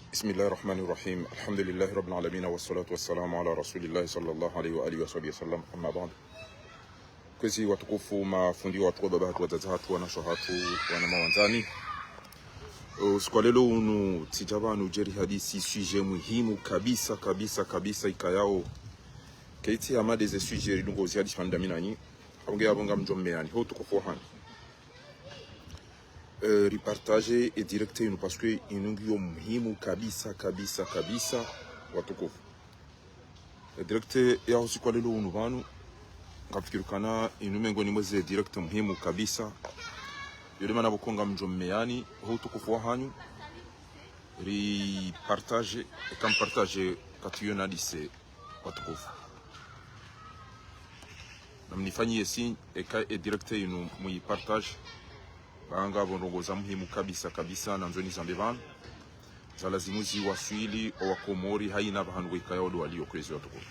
بسم الله الرحمن الرحيم. الحمد لله رب العالمين والصلاة والسلام على رسول الله صلى الله عليه وآله وصحبه وسلم. أما بعد, kwezi watukufu, mafundi watu, baba hatu, wazazi hatu, wanasho hatu, wanama wanzani, siku leo unu tijaba nujeri hadisi sujet muhimu kabisa kabisa kabisa ikayao keiti amade ze sujet lungo zi hadisi mandamina ni abonge abonga mjommeani ho tukufu hani repartager et directer une parce que inungio muhimu kabisa kabisa kabisa watukufu directer ya usiku leo unu banu ngafikirukana inumengo ni mweze direct muhimu kabisa yule mana bukonga mjommeani ho tukufu hanyu ri partage et comme partage katuyona dise watukufu namnifanyie signe et direct inu mu partage banga bonongoza muhimu kabisa kabisa na nzoni zambe bana za lazimuzi waswili o wakomori haina bahanwe ikayodo walio kwezi watukufu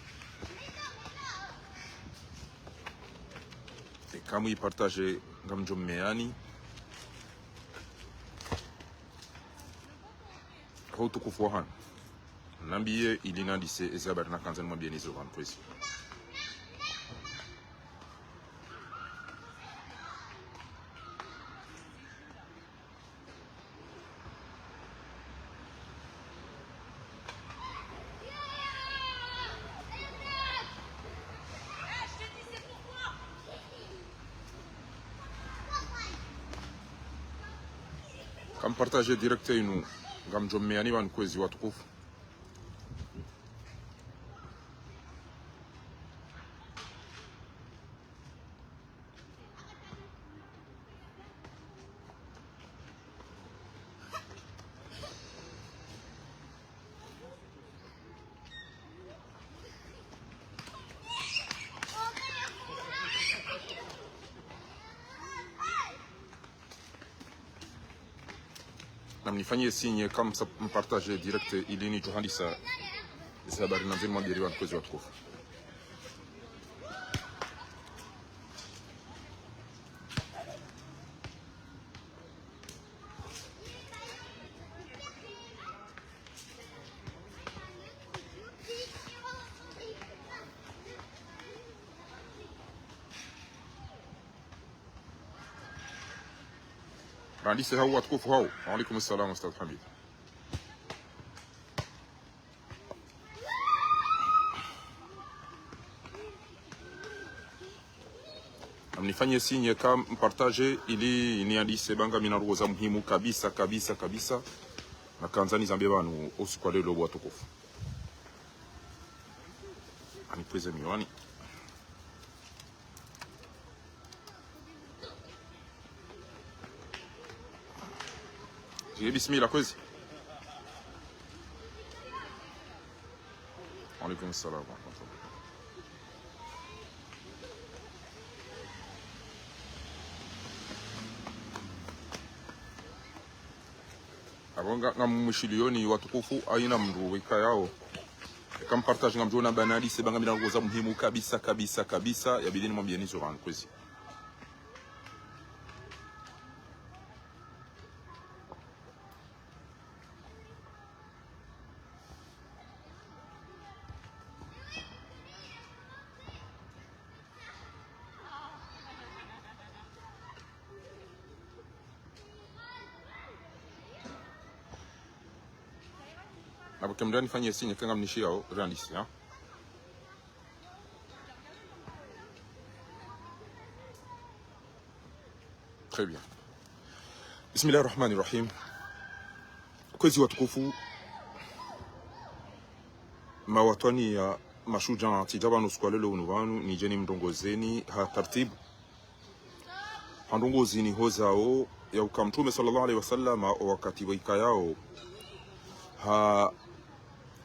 kama ipartage ngamjommeani ho tukufu hanu nambiye ilina dise ezabari na kanzani mwabienizo van kwezi kam partage direct inu ngamjommeani van kwezi watukufu namnifanyie signe kama mpartage direct ilini johandisa habari na nzima biriwa kwezi watukufu رئيس هو تكوف هو. وعليكم السلام أستاذ حميد. Amnifanye signe kama mpartage ili niandise banga minarugoza muhimu kabisa kabisa kabisa na kanzani zambe banu usiku leo watukufu. Anipweze miwani. بسم الله كويس. وعليكم السلام ورحمة الله. abonga ngamushilioni watukufu aina mndu wika yao kama partage ngamjona banali sebanga minarugoza muhimu kabisa kabisa kabisa ya bidini mwambienizo ran kwezi na bakemdani nifanyie signe kanga mnishia randisi ha très bien. Bismillahir Rahmanir Rahim. Kwezi watukufu, mawatani ya mashuja tijaba nuskwalelo unuvanu ni jeni mdongozeni ha tartibu handongozini hozao ya ukamtume sallallahu alaihi wasallam wakati waika yao ha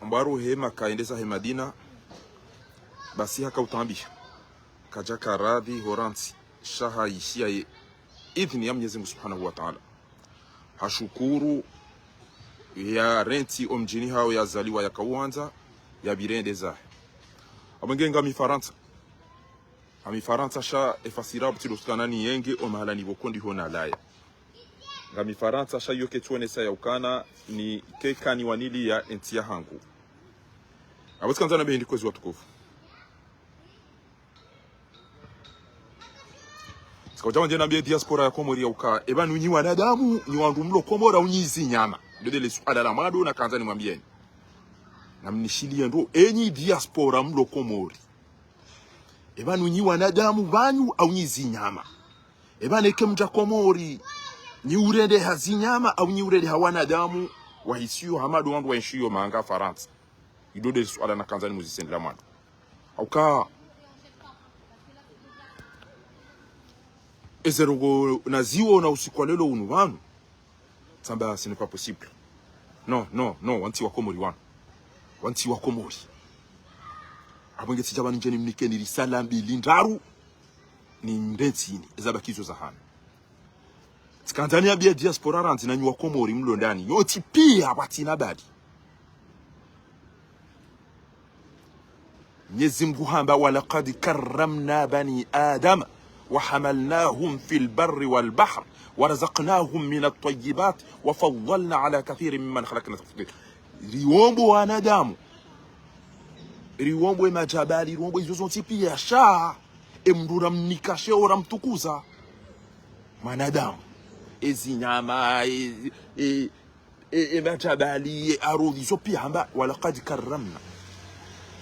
mbaru hema kaendeza he Madina basi haka utambisha kajaka radhi horansi shaha ishia idhni ya Mwenyezi Mungu Subhanahu wa Ta'ala hashukuru ya renti omjini hao ya zaliwa ya kawanza ya birendeza abangenga mi Faransa sha efasira butilo skanani yenge o mahala ni bokondi hona laya ngami Faransa shayo ketuone sa yaukana ni kekani wanili ya entia hangu abasi kanzana bendi kwezi watukufu sikaujawa njena bie diaspora ya Komori yauka ebanu nyi wanadamu ni wandu mlo Komora unyizi nyama ndodele suada la mado na kanzani mwambieni na mnishilia ndo enyi diaspora mlo Komori ebanu nyi wanadamu banyu au nyizi nyama ebane kemja Komori ni urende hazinyama au ni urende hawana damu wahisiyo hamadu wandu waishiyo maanga Faransa idode suala na kanzani muzisendela mwana auka ezerongo naziwo na usiku lelo unu wanu samba ce n'est pas possible non wanti wa Komori wanu wanti wa Komori abonge tijabani njeni mnikeni risala mbili ndaru ni ndetini ezabakizo za hana Tanzania bia diaspora ranzi na nywa Komori mlo ndani yoti pia batina badi Mwenyezi Mungu hamba walaqad karramna bani adam wa hamalnahum fil barri wal bahr warazaqnahum min at-tayyibat wa faddalna ala kathirin mimman khalaqna tafdila riwombo wanadamu riwombo majabali riwombo izozonti pia sha emdura mnikashe ora mtukuza manadamu ezinyama majabali arudhi so pia hamba walaqad karramna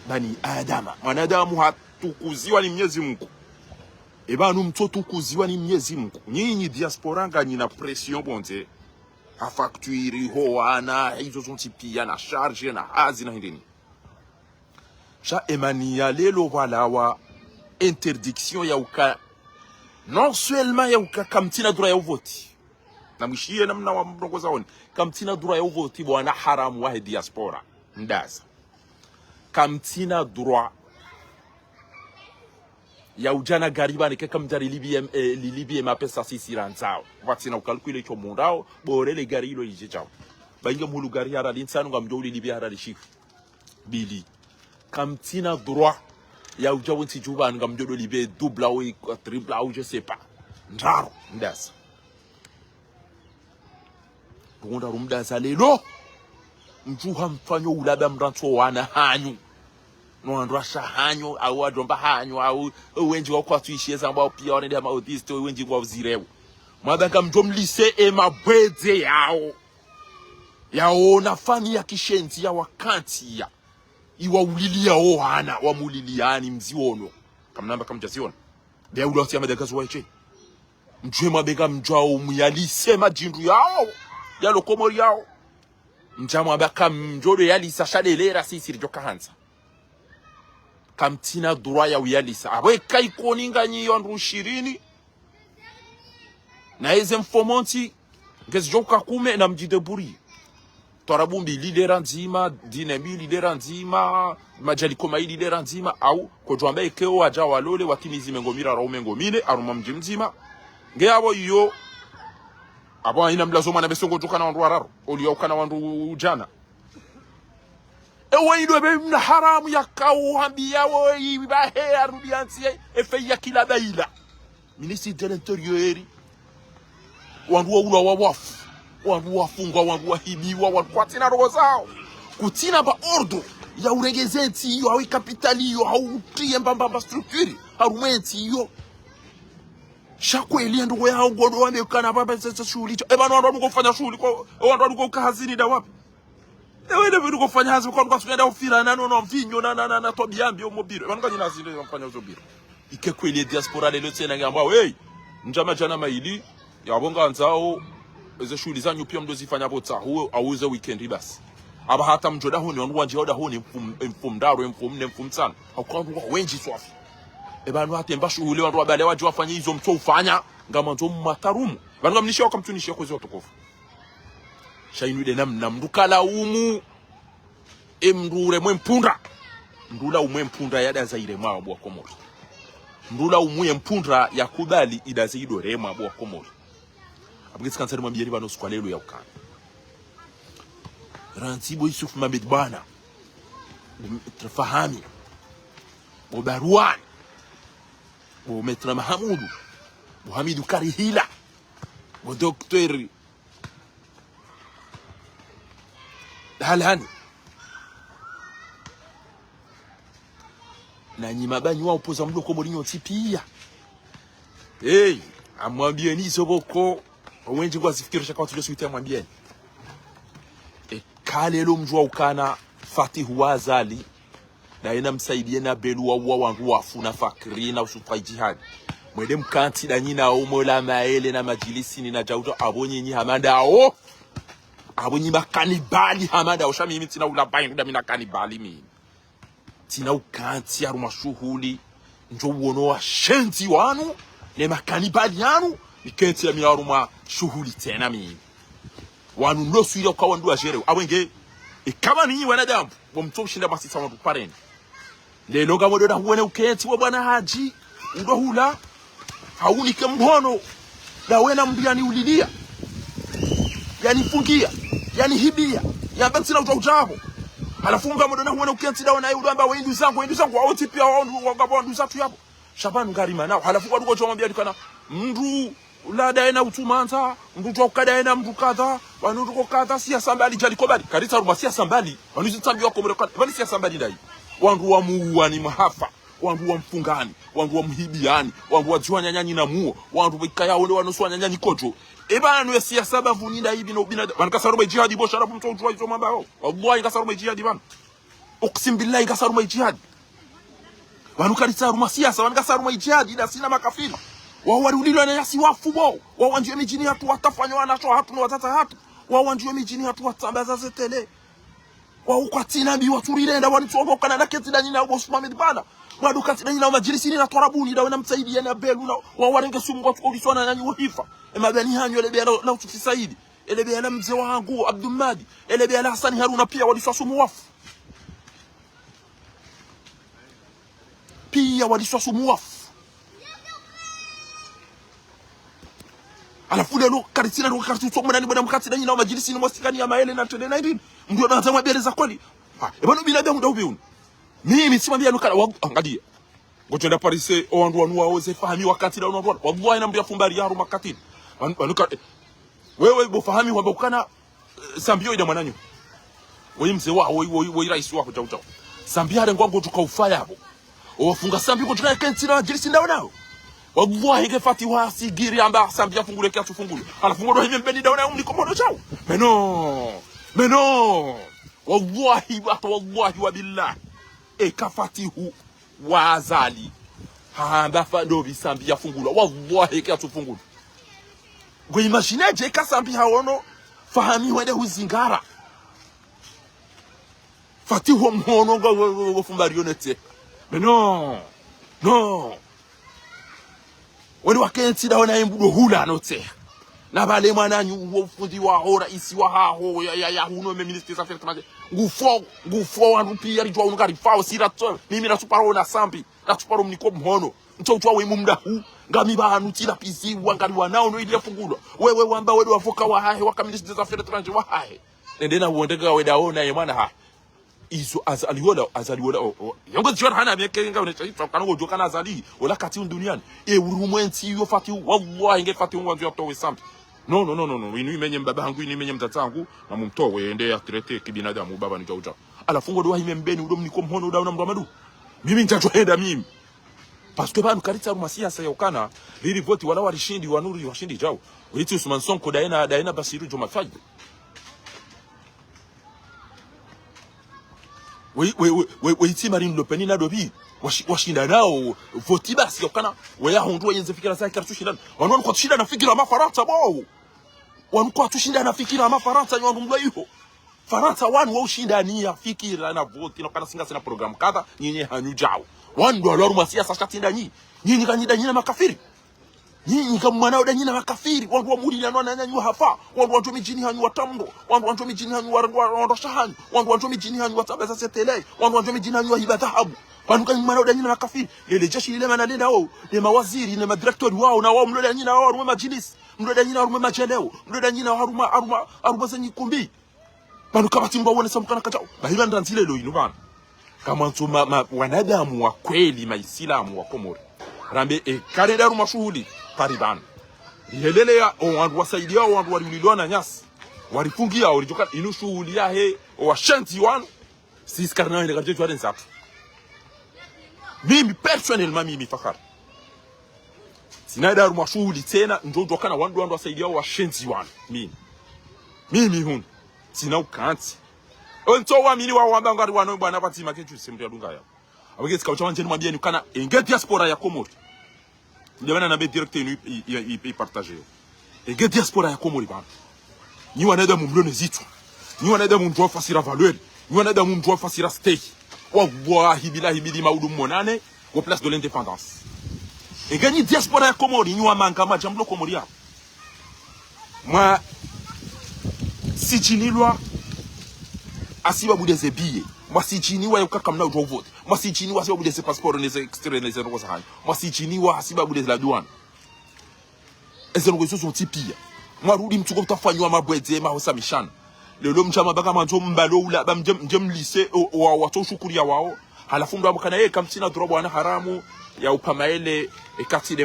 bani adama manadamu hatukuziwa ni Mwenyezi Mungu ebanu mtotukuziwa ni Mwenyezi Mungu nyinyi diaspora ngani na pression bonze ha facture hoana hizo zonti pia na charge na hazi na hindini sha emania lelo walawa interdiction ya uka non seulement ya uka kamtina dura ya uvoti na mshie namna wa mrongoza oni kamtina dura ya uvoti bwana haramu wa diaspora ndaza kamtina droit ya ujana garibani ke kamjari libye mapesa sisi ranzao watina ukalkule cho mundao borele garilo yijao bainga mulu gari ara linsanu ngamjo libye ara lishifu bili kamtina droit ya ujawo ntijuba ngamjo libye double ou triple ou je sais pas ndaro ndasa bonda rumda zalelo mjuha mfanyo ulaba mranto wana hanyu no andrasha hanyu au adromba hanyu au wenji wa kwatuisheza ambao pia wanaende ama autiste wenji kwa zirewo mabaka mjomlise mabweze yao nafani ya kishenzi ya wakati ya iwa ulilia ohana wa muliliani mziono kamnamba kamjaziona bia uloti ya madagazo waiche mjwe mabeka mjao muyalise majindu yao yalo Komori yao mjamu abaka mjodo yalisa shadelera sisi rijoka hansa kamtina droit ya uyalisa awe kai koninga nyi yandu 20 na eze mfomonti ngezijoka kume na mjideburi torabumbi lidera nzima dinembi lidera nzima majali koma lidera nzima au kojwamba ekeo aja walole watimizi mengomira raume ngomine aruma mji mzima nge abo yo abo ina mlazoma na besongo joka na wandu wararo oliokana wandu jana ewe ido be mna haramu ya kauhambia wo ibahe arudiansi efe ya kila daila ministre de l'intérieur wandu wa wafu wandu wafungwa wandu wahibiwa wandu kwatina roho zao kutina ba ordo ya uregezenti yo au kapitali yo au triembamba structure harumenti yo shakweli ndo yao ngodo wamekana baba sasa shughuli ebana wandu kufanya shughuli kwa wandu kukazini da wapi ewe ndio kufanya hazi kwa kwenda ufira na no mvinyo na tobiambi omobiro ebana kanyina zinde mfanya uzobiro ike kweli diaspora lelo tena ngamba we njama jana maili ya bonga nzao eze shughuli zanyu pia mdozifanya bota huo auze weekend basi aba hata mjoda honi wandu wanje hoda honi mfumdaro mfumtsana akwandu wenji swafi ebanu atemba shughuli wandu wabale waje wafanye hizo mto ufanya ngama nzo matarumu banu mnishia wakamtunishia kwa hizo tukofu shainude namna mdukala umu emrure mwempunda ndula umwempunda yada zaire mwa bwa Komori ndula umuye mpunda yakubali idazido rema bwa Komori abugitsi kansari mwambiri bano skwalelo ya ukana Rantibo Yusuf Mohamed bana trafahami Obarwan o Maître Mahamoudou Mohamedou Karihila o Docteur halani na nyima banyi wao poza mdoko molinyo tipia amwambieni soboko wengi kwa zifikirisha kwa tulio suite amwambieni kale lo mjua ukana Fatihu Wazali na ina msaidie na belu wa wangu wafuna fakiri na usufa jihad mwede mkanti da nyina umola maele na majilisi ni na jauto abonyi nyi hamanda o abonyi makanibali hamanda o shami tina ulabai nda mina kanibali mimi tina ukanti ya rumashuhuli njo uono wa shenti wanu ne makanibali yanu nikenti ya miaruma shuhuli tena mimi wanu ndo suira kwa wandu wa jere awenge kama ninyi wanadamu wamtoshinda basi sawa tupareni lelo gamodo na huone ukenti wa bwana Haji ndo hula haunike mhono na wena mbiani ulilia yani fungia yani hibia ya benti na utaujabo alafunga modo na huone ukenti da wana yudamba wendu zangu wao tipia wao wandu zatu yapo Shabanu Garima nao halafu waduko chomwambia dikana mndu ulada ena utumanza mndu tukada ena mndu kadha wanu tuko kadha siasa mbali jaliko bali karita ruma siasa mbali wanu zitambiwa kwa mrekani bali siasa mbali ndai wandu wa muani mahafa wandu wa mfungani wandu wa mhibiani wandu wa juanya nyanyi na muo wandu bikaya wale wanuswa nyanyi kojo ebana ya siasa bavu ndai bino binada bankasaruma jihad bo sharabu mtu ujwa hizo mambao wallahi kasaruma jihad bana uksim billahi kasaruma jihad wanu karita ruma siasa wankasaruma jihad ila sina makafiri wawarulilo na yasi wafu wao wawanjio mijini hatu watafanywa na shoa hatu na watata hatu wawanjio mijini hatu watambaza zetele waukatina bi waturilenda wanitoboka na naketi dani na boss Mohamed bana wadukati dani na majirisi ni na torabuni da wana msaidia na belu na wawarenge sumu watu kuliswana na nyuhifa emabani hanyo lebe na utufi Saidi elebe na mzee wangu Abdul Madi elebe na Hassan Haruna pia waliswasumu wafu wafu alafu leo karitina ndo karituto mwana ni bwana mkati dani na majilisi ni mwasikani ya maele na tende na hivi ndio naanza mabeleza kweli bwana bila bia muda ubi mimi simwambia nukala angalia ngoja Paris wandu wanu waoze fahami wakati na wandu wallahi na mdia fumbari ya ruma katini wanuka wewe bofahami kwamba ukana sambio ida mwananyu wewe mzee wao wewe rais wako chao sambia ile ngwango tukaufaya hapo wafunga sambio kwa tukae kentira majilisi ndao nao wallahi ke Fatihu sigiri amba sambia fungule kia tufungule alafungo hivi mbeni daona mlikomodo chao meno wallahi wabillah ka Fatihu Wazali amba fando bisambia fungula wallahi kia tufungule go imagine je ka sambia wono fahami wende huzingara Fatihu mhono go fumbari yonete no wali wakenti da wana imbudo hula note na bale mwananyu ufundi wa hora isi wa haho ya huno me ministre sa fete ngufo wandu pia rijwa unukari fao sirato mimi na suparo na sambi na suparo mniko mhono mtotwa we mumda hu ngami banu tira pisi wangari wanao no ile fungulwa wewe wamba wewe wafoka wa hahe wa ministre sa fete tranje wa hahe ndena uondeka we daona ye mwana ha izo azaliwola yongo jiona hana mikenga unachaitwa kanongo joka na azali wala kati duniani urumwenzi yo Fatihu wallahi nge Fatihu wanzu yaptowe sambi no inu imenye mbaba hangu inu imenye mtatangu na mumtowe ende ya trete kibinadamu baba ni jauja alafungo do hime mbeni udo mniko mhono uda na mramadu mimi nitachoenda mimi parce que banu karita ruma siasa yokana lili voti wala walishindi wanuri washindi jao witi Usman Sonko daina Basiru Joma Faji we Marine Le Pen na dobi washinda nao voti basi yokana we ya hondo yenze fikira zake kartushinda wanu kwa tushinda na fikira mafaransa bo wanu kwa tushinda na fikira mafaransa ni wandu mlaiho Faransa wanu wa ushinda ni ya fikira na voti na kana singa sina program kadha nyinyi hanyu jao wandu aloru masiasa shatinda nyinyi kanyida nyinyi makafiri nyinyi kama mwanao da nyinyi makafiri wandu wa muri na nyanyu hafa wandu wa mijini hanyu watamdo wandu wa mijini hanyu wa shahanyu wandu wa mijini hanyu watabeza setele wandu wa mijini hanyu hiba dhahabu wandu kama mwanao da nyinyi makafiri ile jeshi ile manalenda wao ni mawaziri ni madirektori wao na wao mloda nyinyi wao rume majilisi mloda nyinyi rume macheleo mloda nyinyi aruma zenyi kumbi banu kama timba wone samkana kachao bahiba ndanzile lo inu bana kama ntuma wanadamu wa kweli maislamu wa Komori rambe kareda ruma shuhuli paribana yelele ya wandu wasaidia wandu walililwa na nyasi walifungia walijoka inu shuhuli ya he wa shanti wanu sisi karna ile kaje tuare nzatu mimi personnellement mimi Fakhari sinaida rumashuhuli tena ndo ndokana wandu wasaidia wa shanti wanu mimi hun sina ukanti onto wa mini wa wamba ngari wano bwana patima kechu simri adunga yao awegezi kaucha wanje nimwambie nikana enge diaspora ya Komori ndabana na be direct ni partager enge diaspora ya Komori bana ni wanaenda mumlone zitu ni wanaenda mumjua fasira valeur ni wanaenda mumjua fasira stake wallahi billahi bidi maudu monane au place de l'indépendance enge ni diaspora ya Komori ni wamanga majamlo Komori ya mwa sichinilwa asiba budeze biye mwasichiniwa yukakamna ujwa vote mwasichiniwa asiba budeze passport neze extrait neze roza hani mwasichiniwa asiba budeze la douane eze ngozo zonti pia mwarudi mtuko kutafanywa mabweze mahosa mishana lelo mchama baka manzo mbalo ula bamjem lycée wa watu shukuria wao halafu ndo amkana yeye kamsina drobo ana haramu ya upamaele ekati de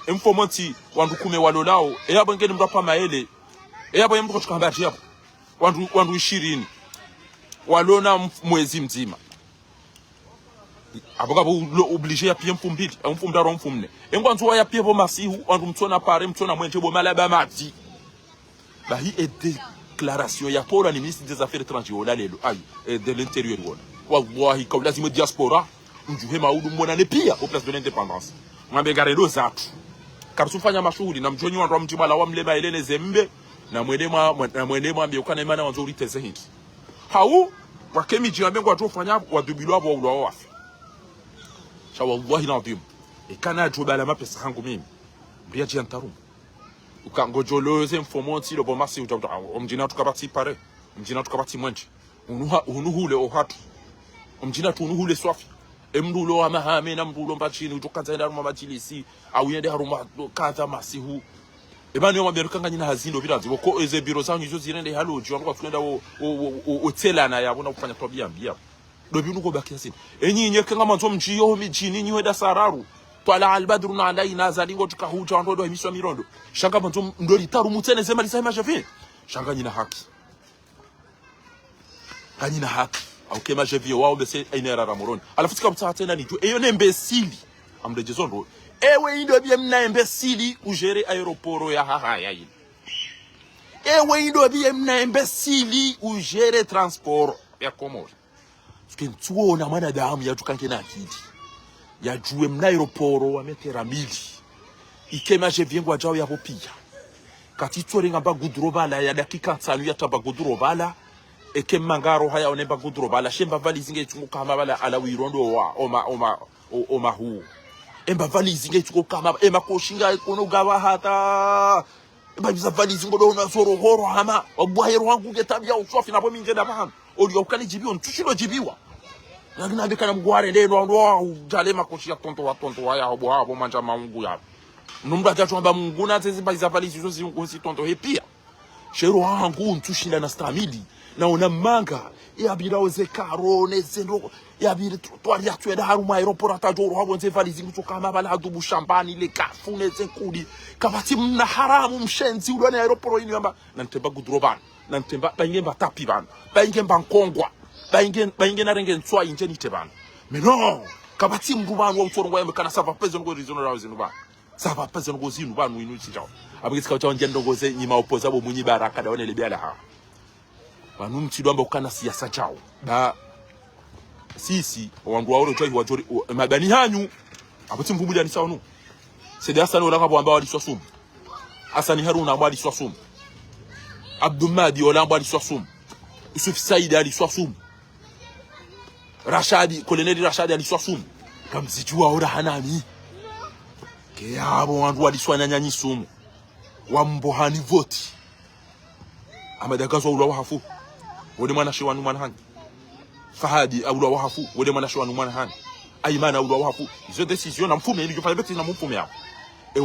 informanti wandukume walolao eyabo ngeni ndo pamaele eyabo yemko kuchika habari yapo wandu 20 walona mwezi mzima aboka obligé ya pia mfumbili mfumdaro mfumne engwanzo wa ya pia bo masihu wandu mtona pare mtona mwenje bo malaba mati ba hi est déclaration ya pour le ministre des affaires étrangères là lelo ay de l'intérieur wona wallahi ka lazima diaspora mjuhe maudu mbona ne pia au place de l'indépendance mwambe garelo zatu karusufanya mashuhudi na mjonyi wandu mtibala wa mleba elene zembe na mwenema ambi ukana imana wanzo uriteze hiki hau wakemi jiambe kwa tofanya wadubilwa wa ulwa wafi sha wallahi nadim ikana jobala mapesa hangu mimi mbia jiantarum ukangojoloze informanti lo bomasi ujabuta omjina tukabati pare omjina tukabati mwenje unuhule ohatu omjina tunuhule swafi emndulo wa mahame na mndulo mbachini utokanza enda ruma majilisi au yende haruma kaza masihu ebani yo maberukanga nyina hazindo birazi boko eze biro zanyu zo zirende haloji wangu twenda otelana yabo na kufanya tabia mbia do binu ko bakia sin enyinye kanga manzo mjiyo mijini nyweda sararu twala albadru alaina zalingo tukahuja wandodo emiswa mirondo shanga manzo ndoli taru mutene sema lisema jafi shanga nyina haki kanyina haki au kema javi wao bese ainera ramoroni alafu tukamtsa tena ni tu eyo nembesili amrejezo ndo ewe indo bia mna imbecile ugere aeroporo ya hahaya ile ewe indo bia mna imbecile ugere transport ya Komori tukentuo na mwanadamu ya tukanke na akili ya juwe mna aeroporo wa metera mili ikema je viengwa jao ya popia kati tuorenga ba gudrobala ya dakika 5 ya taba gudrobala eke mangaro haya onemba gudrobala shemba vali zinge tunguka mabala ala wirondo wa oma hu emba valizi ngetuko kama ema koshinga ikono gawa hata eba biza valizi ngodo na soro horo hama obwahero wangu getabia uswafi na bominge da baham olio kali jibiwa ntushilo jibiwa ngina bekana mgware ndeno ndo jale makoshi ya tonto wa ya obwa abo manja maungu ya numba tatu amba mungu na tezi biza valizi zo zingu si tonto hepia shero wangu ntushila na stamili na ona manga ya biraoze karone zendo ya bire twari ya tweda haruma aeroport atajoro habonze valizi ngutoka mabala adubu shambani le kafune zenkudi kabati mna haramu mshenzi ulone aeroport ini yamba nantemba gudrobana nantemba baingemba tapi bana baingemba nkongwa bainge na renge nswa inje nite bana mais non kabati mrubanu wa utoro ngwa kana sava pezo ngo rizono rawo zinu bana sava pezo ngo zinu bana winu chijao abikisi kacha njendo ngoze nyima opoza bo munyi baraka da onele biala ha banu mchido amba ukana siasa chao da sisi wandu waoro toi wajori mabani hanyu aboti mvubulia ni saonu sede Hassan ola kabo amba wali swasum Hassan Haruna amba wali swasum Abdul Madi ola amba wali swasum Yusuf Said ali swasum Rashadi Colonel Rashadi ali swasum kamzijua ora hanami ke yabo wandu wali swanya nyisumu wambohani voti amadagazo ulwa hafu wode mwana shiwanu mwana hani Fahadi ulwa wahafu wode mwana shiwanu mwana hani Aimana ulwa wahafu izo decision na mfume ili jofanya beti na mfume hapo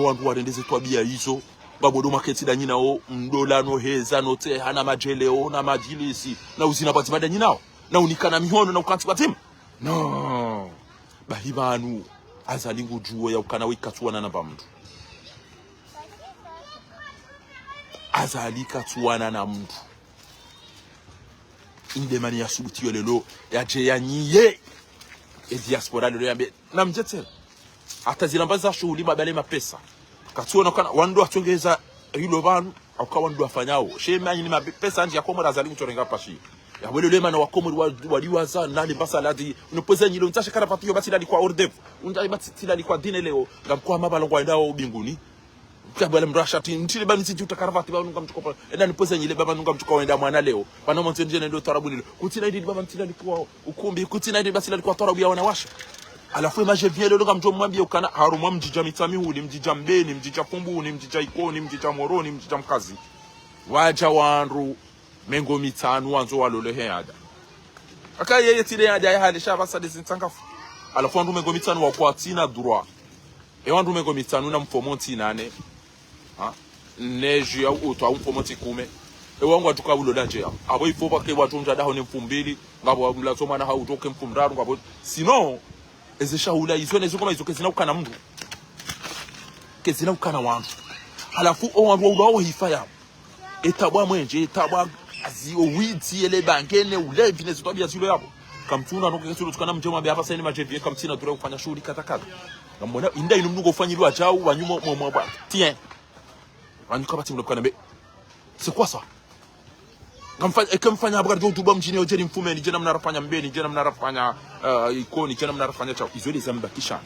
wandu warendeze twabia hizo babodo market da nyinao mdola no heza no te hana majeleo na majilisi na uzina batimada nyinao na unikana mihono na ukanti batim no bahibanu azalingu juo ya ukana wikatuana na bamdu azalika tuana na mtu inde mani ya subutiyo lelo ya je ya niye e diaspora lelo ya mbe na mjetela hata zilambaza shughuli mabale mapesa katuona kana wando atongeza hilo banu au wando afanyao shema ni mapesa nje yakomora zali kutorenga pashi ya wele lema na wakomori waliwaza nali basa ladi unopoza nyilo ntasha kana patiyo basi ladi kwa ordef unja basi ladi kwa dine leo ngamkwa mabalo kwa ndao binguni kabla mrashati ntile bani sijuta karavati ba nunga mtukopa enda nipoza nyile baba nunga mtukopa wenda mwana leo bana mwanzo ndio tarabu lilo kutina idi baba ntila likuwa ukumbi kutina idi basi likuwa tarabu ya wanawasha alafu imaje vile leo mtu mwambie ukana harumwa mjija mitamihu ni mjija mbeni mjija pumbu ni mjija ikoni mjija moroni mjija mkazi waja wanru mengo mitanu wanzo walole heada aka yeye tile yada ya hali shaba sadi zintangafu alafu wandu mengo mitanu wa kwa tina droit e wandu mengo mitanu na mfomonti nane ha neji ya uto au mfomonti kume e wangu atuka ulo daje ya abo ifo pa ke watu mjada ho ni mfumbili ngabo mlazo mana ha utoke mfumraru ngabo sino ezesha hula izone zikoma izoke zina ukana mndu kezina ukana wandu halafu o wandu wao hifaya etabwa mwenje etabwa azio witi ele bangene ulevi nezo tabia zilo yabo kamtuna no kesulu tukana mjema be hapa sasa ni majevi kamtina ture kufanya shughuli katakata ngamona inda ino mnugo ufanyilwa chao wanyuma mwa bwa tien anyuka bati mlokana be c'est quoi ça kamfanya abagara do tuba mjini ojeri mfume ni jena mnarafanya mbeni jena mnarafanya ikoni jena mnarafanya chao izo les ambakisha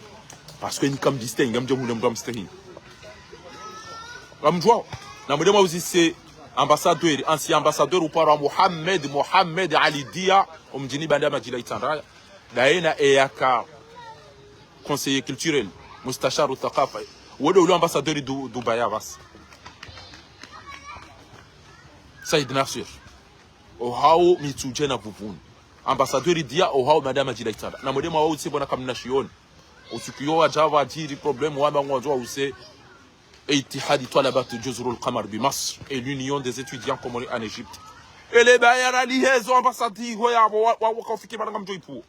parce que ni comme distingue ngamje mule mgam stehi ngamjwa na mudema uzise ambassadeur ancien ambassadeur ou para Mohamed Ali Dia mjini banda majila itandaya daena eyaka conseiller culturel mustashar uthaqafa wodo ule ambassadeur Dubai bas Said Nasir o hao mituje na vuvuni ambassadeur Dia o hao madama jila itanda na modema wao usibona kamna shioni usikiyo java jiri problem wa mwanzo use Itihadi Talabat Juzrul Qamar bi Masr et l'Union des étudiants comoriens en Égypte et les bayara lihezo ambassadi hoya wa kofiki bana ngamjo ipu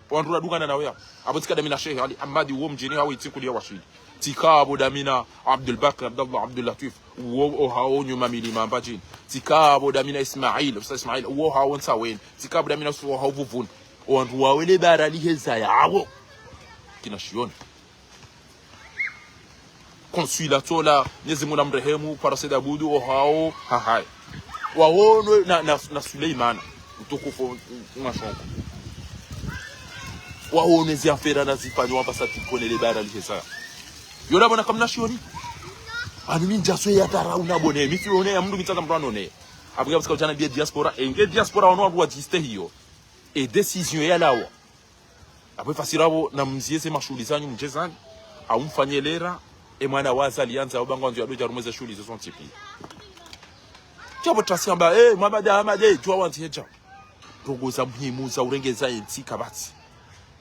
wandura dugana na weya abutika damina Sheikh Ali Ahmadi wo mjini hawo itikulia washidi tikabo damina Abdul Bakr Abdullah Abdul Latif wo hawo nyuma milima mbaji tikabo damina Ismail Ismail wo hawo nsawen tikabo damina wo hawo vuvun wandura wele bayara liheza yawo kinashioni consulat la nyezi muna mrehemu paraseda abudu o hao hahai waono na Suleimana utukufu mashongo waono zi afera na zifanywa pasati konele bara lihesa yona bona kamna shioni animi njaso ya tara una bone miti one ya mndu mitaka mbrano ne abuga basika jana bia diaspora enge diaspora ono wa jiste hiyo e decision ya lawo apo fasirabo na mziese mashuli zanyu mjezani au mfanyelera e mwana waza alianza ubangonzo ya doja rumeze shuli zo sontipi chabo trasiamba mabada amade jwa wanti heja rogoza muhimu za urengeza enti kabati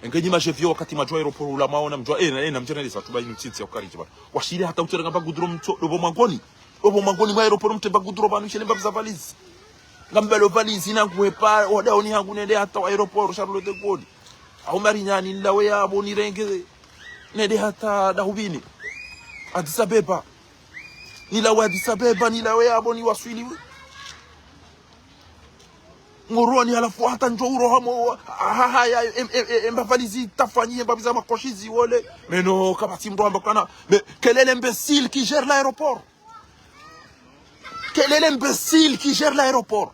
engenyi majevio wakati majwa aeroport la maona mjwa na mjana za tuba inutiti ya ukari jibana washiri hata uteranga bagudro mto lobo mangoni mwa aeroport mtemba gudro banu shele mbaba za valizi ngambelo valizi na kuepa oda oni hangu nende hata aeroport Charles de Gaulle au marinyani ndawe ya boni renge nende hata dahubini Addis Abeba nila Addis Abeba nila we aboni waswili ngoroni alafu hata njoro hamo haya mbavalizi tafanyie mbabiza makoshizi wole meno kabati mromba kana quel est l'imbécile qui gère l'aéroport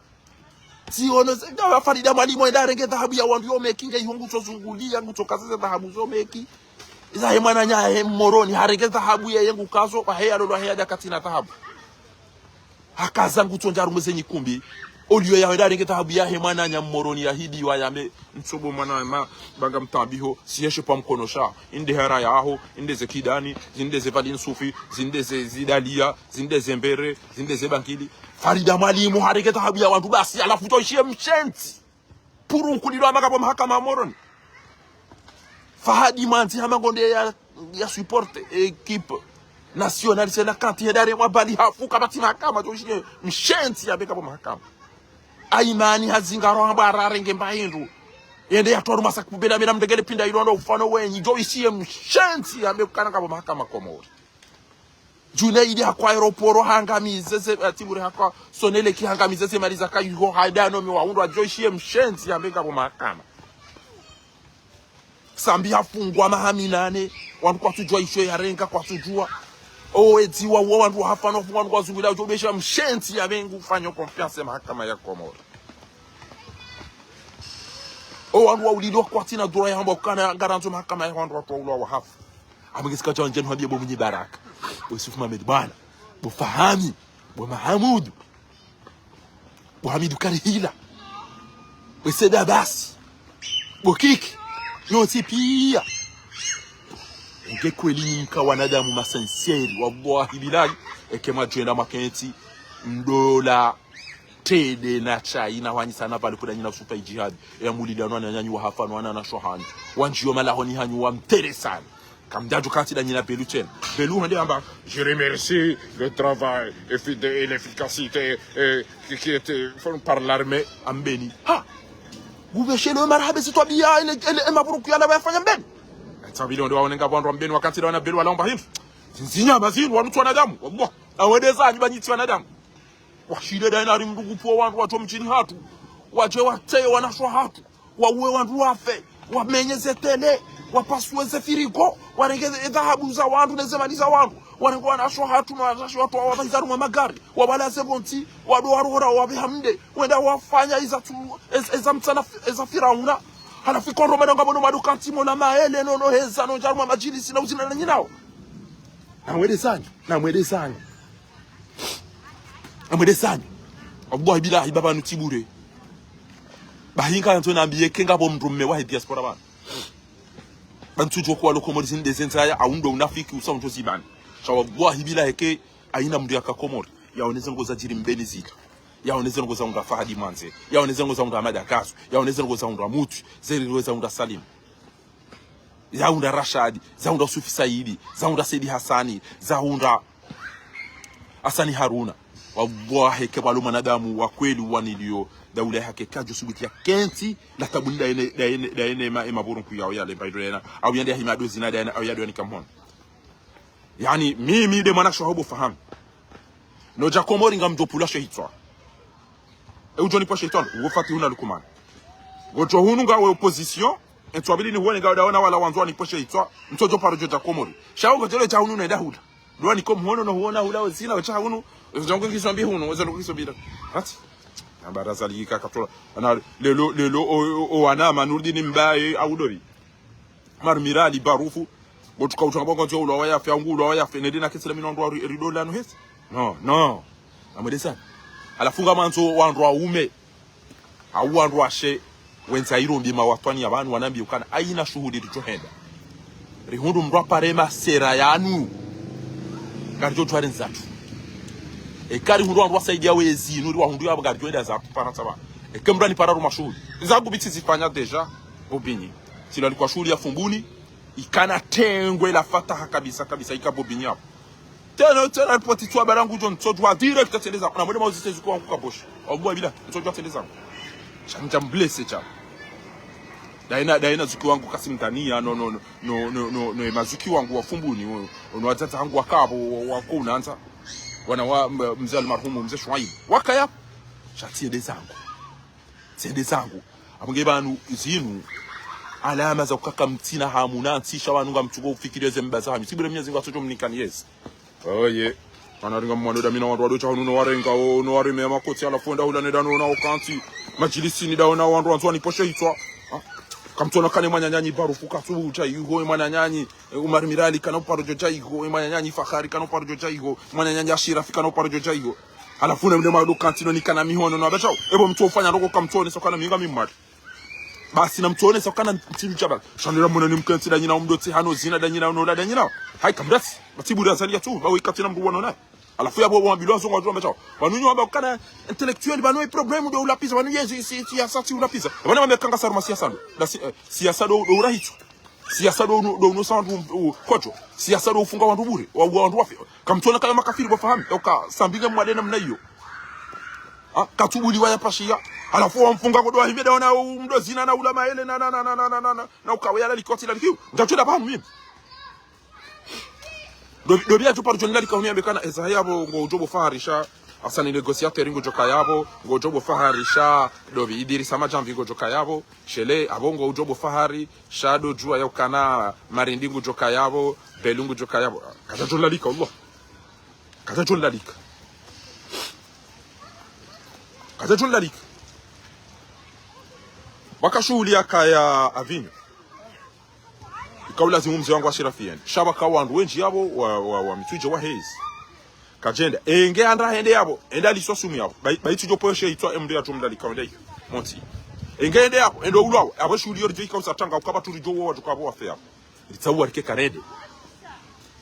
si ono nga farida malimo ndarenge dhahabu ya wandu yomeki nge ihungu tozungulia ngutokaza dhahabu zomeki Iza mwana nya moroni harenge dhahabu ya yengu kazo kwa heya lolo heya dakatina dhahabu hakaza ngutonja rumeze nyikumbi olio ya harenge dhahabu ya mwana nya moroni ya hidi wa yame nsobo mwana ma banga mtambiho siyeshe pa mkono sha inde hera yaho inde zekidani zinde zevalin sufi zinde zidalia zinde zembere zinde zebankili farida mwalimu harenge dhahabu ya wantu basi alafu toishie mchenti puru nkulilo amaka mahakama moroni Fahadi manti hamangonde ya support équipe nationale c'est la kanti dare mwabali hafu kabati mahakama toshie mshenti ya beka mahakama aimani hazingaro habara renge mbahindu yende ya toru masak bena bena mdegele pinda ilondo ufano wenyi jo ishie mshenti ya bekana kabo mahakama komori Junaidi hakwa aeroporo hangamize se atibure hakwa sonele ki hangamize se maliza ka yugo haidano mi waundu wa joishie mshenzi ya mbega kwa mahakama. Sambi hafungwa mahaminane wandu kwa tujua isho ya renga kwa tujua etiwa wandu hafano fungwa kwa zungula ujobesha mshenzi ya mengu fanyo konfianse mahakama ya Komoro. Wandu wa ulilwa kwa tina dura ya hamba ukana garanto mahakama ya wandu watu wa hafu. Amegezika cha njenu hambia bo mwenye baraka. Yusuf Mohamed bana. Bo Fahami. Bo Mahamudu. Bo Hamidu Karihila. Bo Seda Basi. Bo Kiki. Yonsi pia. Nge kweli nka wanadamu masensieri. Wallahi bilahi. Eke majuenda makenti. Mdola. Tede na chai na wanyi sana pale kuna nyina supa jihad. Ya mulida nwana nyanyu wa hafanu wana na shohani. Wanjiyo malahoni hanyu wa mtere sana. Kamdaju kati da nyina Belu chen. Belu hande amba je remercie le travail et l'efficacité qui était fait par l'armée ambeni. Ha. Gubeshe le marhabe si toi bia ele maburuku yana wafanya mbeni. Tabili ndo waonenga bwandu ambeni wakati da wana Belu walaomba hivi. Zinzinya bazini wanu wanadamu. Wallah. Awedeza nyibanyiti wanadamu. Washide da ina rimdugu po wandu watu mchini hatu. Waje wateye wanashwa hatu. Wawe wandu wafe. Wamenyeze tele. Wapasueze firiko. Wanengeze dhahabu za wandu. Nezemani wandu. Wanengo wanashwa hatu. Wanashwa watu wabahizaru wa magari. Wabalaze bonti. Wadu warora wabihamde. Wenda wafanya eza mtana eza firauna. Halafiko romano ngabono madukantimo na maele. Nono heza. No jaru majilisi na uzina na nyinao. Na mwede zanyu. Amwede sanyu. Wabuwa bilahi baba nutibure. Bahinga nto nambiye kenga bo mdrumme wa diaspora bana. Bantujo kwa lokomodi ndezenzaya aundo unafiki usonjo zibana. Shawabuwa bilahi ke aina mndu yakakomori. Yaoneze ngoza jiri mbeni zika. Yaoneze ngoza unga Fahadi Manze. Yaoneze ngoza unga Amada Kasu. Yaoneze ngoza unga Mutu. Zeri ngoza unga Salim. Zaunda Rashadi, zaunda Sufi Saidi, zaunda Saidi Hassani, zaunda Hasani Haruna. Wallahi ke walo manadamu wa kweli wanilio daula yake kajo subuti ya kenti la tabunda ene maburunku yao yale baidona au yande himado zinada yana au yado nikamhona. Yani mimi de mwana shahobo fahamu. No Jakomori ngamjopula shehitwa. Ujoni pa shehitwa wofati huna lukumana. Gojo hunu nga we opposition entwabili ni huone nga daona wala wanzwa ni po shehitwa mtojo paro Jakomori. Shawo gojole cha hunu na dahuda. Ndio nikomhono no huona hula zina cha hunu zongo kisombi hunu wezo kisombi hati na baraza lika katola na lelo o anama nurdini mbaye audobi marmirali barufu botuka utangabongo nzo ulo waya fya ngulo waya fenedina kesela minondo ridola no hesi no amedesa alafunga manzo wandwa ume au wandwa she wenza irombi mawatwani abantu wanambi ukana aina shuhudi tutohenda rihundu mrwa parema sera yanu garjo tware nzatu ekari hundu wandu wasaidia wezi nuri wa hundu yabaga joenda za paranta ba ekembra ni pararu mashuri zagu biti zifanya deja obinyi sila alikuwa shuri ya fumbuni ikana tengwe la fataha kabisa ikabobinyi hapo tena ripoti tu barangu John tsojwa direct teleza na mwede mauzi tezuko wangu kaboshi obwa bila tsojwa teleza chanja blesse cha daina zuki wangu kasimtania no mazuki wangu wa fumbuni ono watata wangu wakabo wako unaanza wana wa mzee marhumu mzee Shuaib wakaya shatie zangu abunge banu izinu alama za kukaka mtina hamuna ntisha wanunga mchugo ufikirize mbaza misibire mnyezi ngatojo mnikani yes oye anaringa mwandoda mina wandu wadocha hunu warenga no warime makoti ala fonda ula nedano na okanti majilisi ni daona wandu wanzwani poshe hitwa kamtona kane mwanyanyanyi barufu kasubu cha yugo mwanyanyanyi Umar Mirali kana uparojo cha yugo mwanyanyanyi Fakhari kana uparojo cha yugo mwanyanyanyi Ashira kana uparojo cha yugo alafuna mde madu kantino nikana mihono no abachao ebo mtu ufanya roko kamtone sokana minga mimari basi na mtone sokana mtilu chaba shanira mwana ni mkanti da nyina umdoti hano zina da nyina no da nyina hai kamdasi batibu da zalia tu bawe katina mdu wana na alafu yabo wa bilozo ngwa abachao wanunyo aba kana intellectuel bano e problème de ulapiza wanu yezi si ya sati ulapiza bana wamekanga sarma siasa ndo siasa do urahitu siasa do no sandu kocho siasa do ufunga wandu bure wandu wafi kamtona kama makafiri bafahamu toka sambinga mwadena mna hiyo katubuli waya pashia alafu wamfunga kodwa himeda wana mdo zina na ulama ele na ukawela likoti la likiu ngachoda pa mimi dobia tu par jonali ka uniambe kana ezayabo ngo jobo faharisha asani negociateur ngo joka yabo ngo jobo faharisha dobi idiri sama jamvi ngo joka yabo shele abongo jobo fahari shado jua ya kana marindi ngo joka yabo belungu joka yabo kaza jolalika Allah kaza jolalika wakashuhulia kaya avinyo kaula zimumzi wangu ashirafieni shaba kawandu wenji yabo wa mituje wa hezi kajenda enge andra hende yabo enda lisosumi yabo baitujo poshe itwa md atumda likawende monti enge hende yabo endo ulawo abo shuhuliyo rije ikausa tanga ukaba turijo wa tukabo wafe yabo litsawu arike karede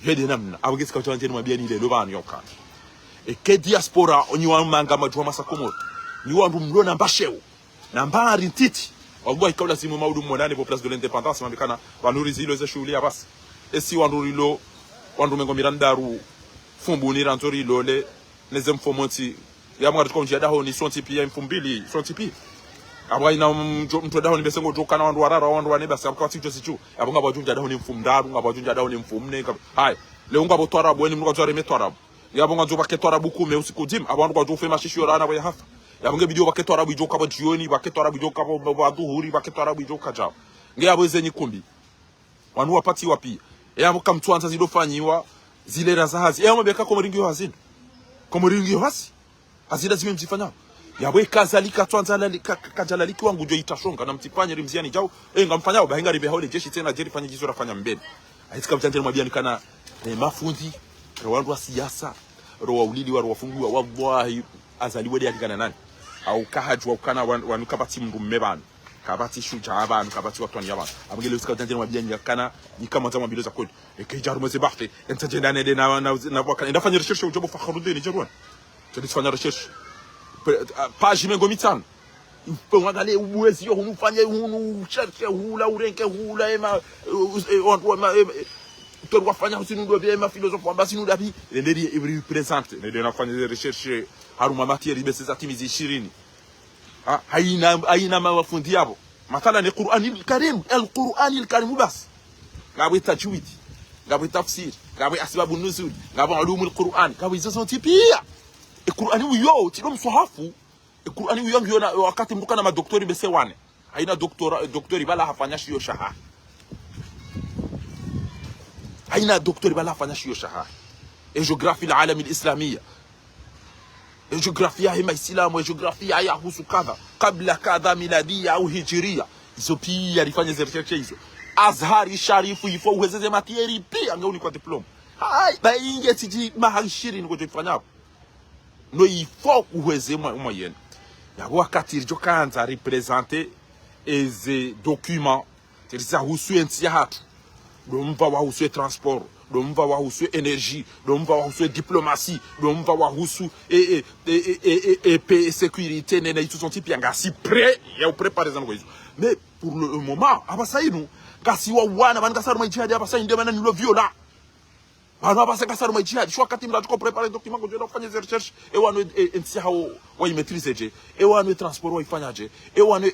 hede namna abo gesi kautwa njeni mabiani ile lobani yokana eke diaspora onyiwa manga majwa masakomo ni wandu mlona mbashewo na mbari ntiti wallahi kaula simu maudu mwanane po place de l'indépendance mambikana wanuri zilo ze shughuli basi esi wandu rilo wandu mengo mirandaru fumbu ni rantori lole neze mfomonti ya mwa tukonjia daho ni sonti pia mfumbili sonti pia abwa ina mtu daho ni besengo jokana wandu warara wandu waneba sabka tijo sichu abunga bajunja daho ni mfumdaru ngabajunja daho ni mfumne hai leo ngabo twara bweni mngo twara metwara yabonga nzo baketwara buku me usiku dim abantu kwa jofema shisho rana kwa hafa yabonge bidio baketwara bijo kaba jioni baketwara bijo kaba baduhuri baketwara bijo kajao nge yabo zenyi kumbi wanu wapati wapi yabo kamtwanza zidofanyiwa zile razahazi yabo beka komoringi hazini komoringi hasi hazida zime mzifanya yabo kazalika twanza kajalaliki wangu jo itashonga na mtipanye rimziani jao ngamfanyao bahinga ribe hole jeshi tena jeri fanya jizo rafanya mbele aitika mtandeni mwabiani kana mafundi wandu wa siasa roho ulili wa wafungua wallahi azaliwe dia kigana nani au kahajwa ukana wanu kabati mrumme banu kabati shuja abantu kabati watu ni abantu abagele usika tanje mabiyanya kana ni kama zama bilo za kodi ekejaru mweze bahthi entaje ndane de na wakana ndafanya recherche ujobo fakhrudini jarwan tulifanya recherche page mengo mitano ngale uwezi yo unufanye unu cherche hula urenke hula ema toi wafanya usinundo bia ema philosophe ambasi nuda bi nderi represente nderi nafanya recherche haruma matière ibese za timizi 20 haina mafundi yabo mathala ni Qur'anil Karim al-Qur'anil Karim bas ngabe tajwid ngabe tafsir ngabe asbabun nuzul ngabe ulumul Qur'an ngabe hizo tipia Qur'ani uyo tilo msahafu Qur'ani uyo ngiona wakati mtukana madoktori bese wane haina doktori bala hafanya shio shaha haina doktori bala hafanya shio shaha geographie العالم الإسلامية geografia hima Islamu geografia ya husu kadha kabla kadha miladia au hijiria hizo pia alifanya research hizo Azhari Sharifu ifo uwezeze matieri pia ngauni kwa diploma hai ba inge tiji mahashiri ngo tufanya no ifo uweze moyenne ya wakati rjo kanza representer eze document tisa husu entia hatu domva wa husu transport domva wa husu énergie domva wa husu diplomatie domva wa husu sécurité nena itu sont type yanga si prêt ya préparer zango hizo mais pour le moment abasainu kasi wa wana bangasaru majihad abasainu ndio maana nilo viola bana abasa kasaru majihad shwa kati mla tuko préparer document ngo ndio fanya recherche e wano ensi hao wa maîtriser je e wano transport wa ifanya je e wano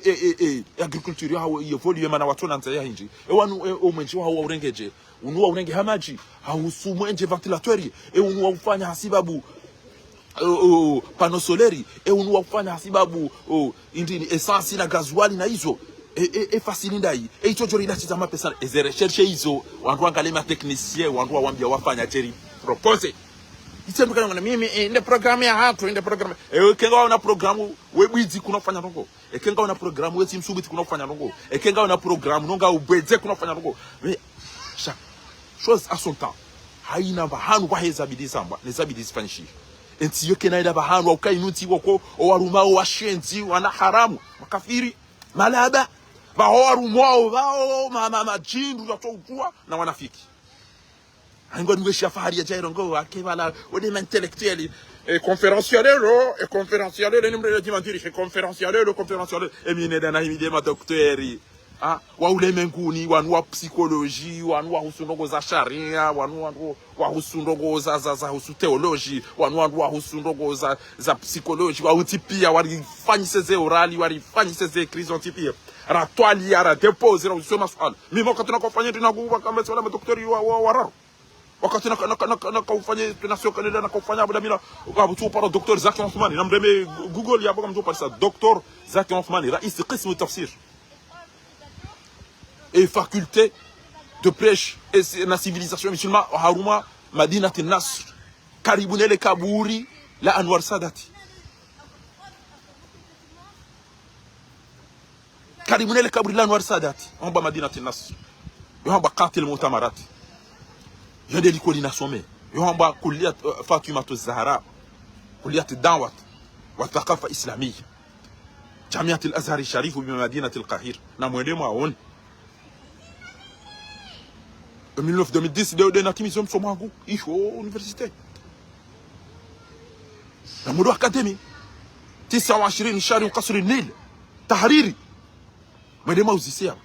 agriculture hao evolue mana watu nanza ya hinji e wano omwenji hao wa urengeje unua urenge hamaji hausu mwenje ventilateur e unua ufanya hasibabu pano soleri e unua ufanya hasibabu indini essence na gasoil na hizo facilinda hii itojori la chizama pesa eze recherche hizo wandu angalema technicien wandu wambia wafanya jeri propose itsenduka ngana mimi inde programme ya hatu inde programme kenga una programu webwizi kunofanya rongo kenga una programu weti msubiti kunofanya rongo kenga una programu nonga ubweze kunofanya rongo chaque chose à son temps haina bahanu kwa hezabidi samba nezabidi spanish enti yoke naida bahanu ukainuti wako owaruma washenzi wana haramu makafiri malaba bahowarumwao bao mama jindu yatokua na wanafiki aingo ngwesha fahari ya jairongo akebala ode intellectuel conférencier nimre dimandiri conférencier emine dana himide ma doctori wa ulemenguni wanu wa psychologie wanu wa husundogo za sharia wanu wa husundogo za husu theology wanu wa husundogo za psychologie wa utipia walifanyise orali walifanyise crisantipia ratwali ara depose na usoma swali mimi wakati nakofanya tunakuwa kama wala madoktori wa wararo wakati na kaufanye nation Canada na kaufanya Abu Dhabi na mtu para Dr. Zaki Othmani na mreme Google ya mtu para ça Dr. Zaki Othmani rais قسم التفسير et faculté de prêche et la civilisation musulmane haruma Madinat al-Nasr karibuni ile kaburi la Anwar Sadati karibuni ile kaburi la Anwar Sadati hamba Madinat al-Nasr yohamba qatil mu'tamarat yade likoli nasome yohamba kulliyat Fatima az-Zahra kulliyat ad-da'wat wa thaqafa islamiyya Jamiat al-Azhar al-Sharif bi Madinat al-Qahir na mwendemo aone 2009-2010 de natimizom somangu isho universite na mudu akademi 29 shari qasr al-Nil tahriri mwendemo uzisia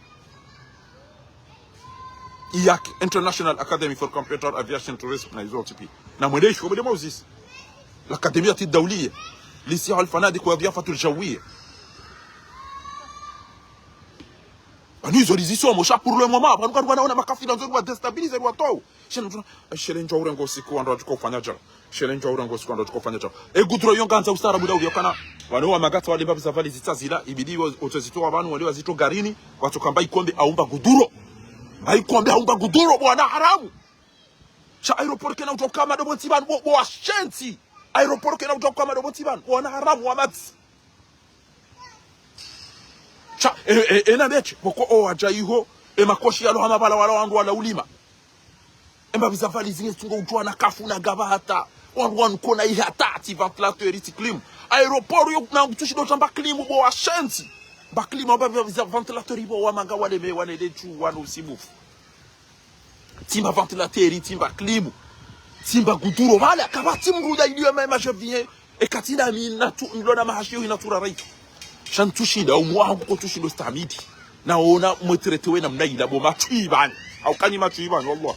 IAC International Academy for Computer Aviation Tourism na hizo tipi na mwendemo uzisi l'Académie الدولية لسياحة الفنادق والضيافة الجوية Nous organisons mon chat pour le moment. Parce qu'on a makafi dans un déstabiliser le tout. Chez Njourengo siku ando tukofanya jana. Chez Njourengo siku ando tukofanya jana. E gudro yonga ustara muda uliokana. Wale wa magata wale babu zavali zitazila ibidi utazitoa abantu wale wazito garini watokamba ikombe aumba guduro. Haikombe aumba guduro bwana haramu. Cha aeroport kana utoka madomo tiban bo ashenzi. Aeroport kana utoka madomo tiban bwana haramu wa mats. Na mechi poko o ajaiho makoshi yalo hamabala wala wandu wala ulima emba bizavali zinge tungo utwa na kafu na gaba hata wandu kona ihata ti ventilateur ti clim aeroport yo na kutushido chamba clim bo wa shenzi ba clim ba ventilateur bo wa manga wale me wale lechu wana usibufu timba ventilateur timba clim timba guduro wala kabati mruda iliyo mema je viens e katina mi natu ndona mahashi yo inatura right shantushinda umwangu kotushindo stamidi naona mweteretewe na mnaila bo matwibani au kani matwibani wallah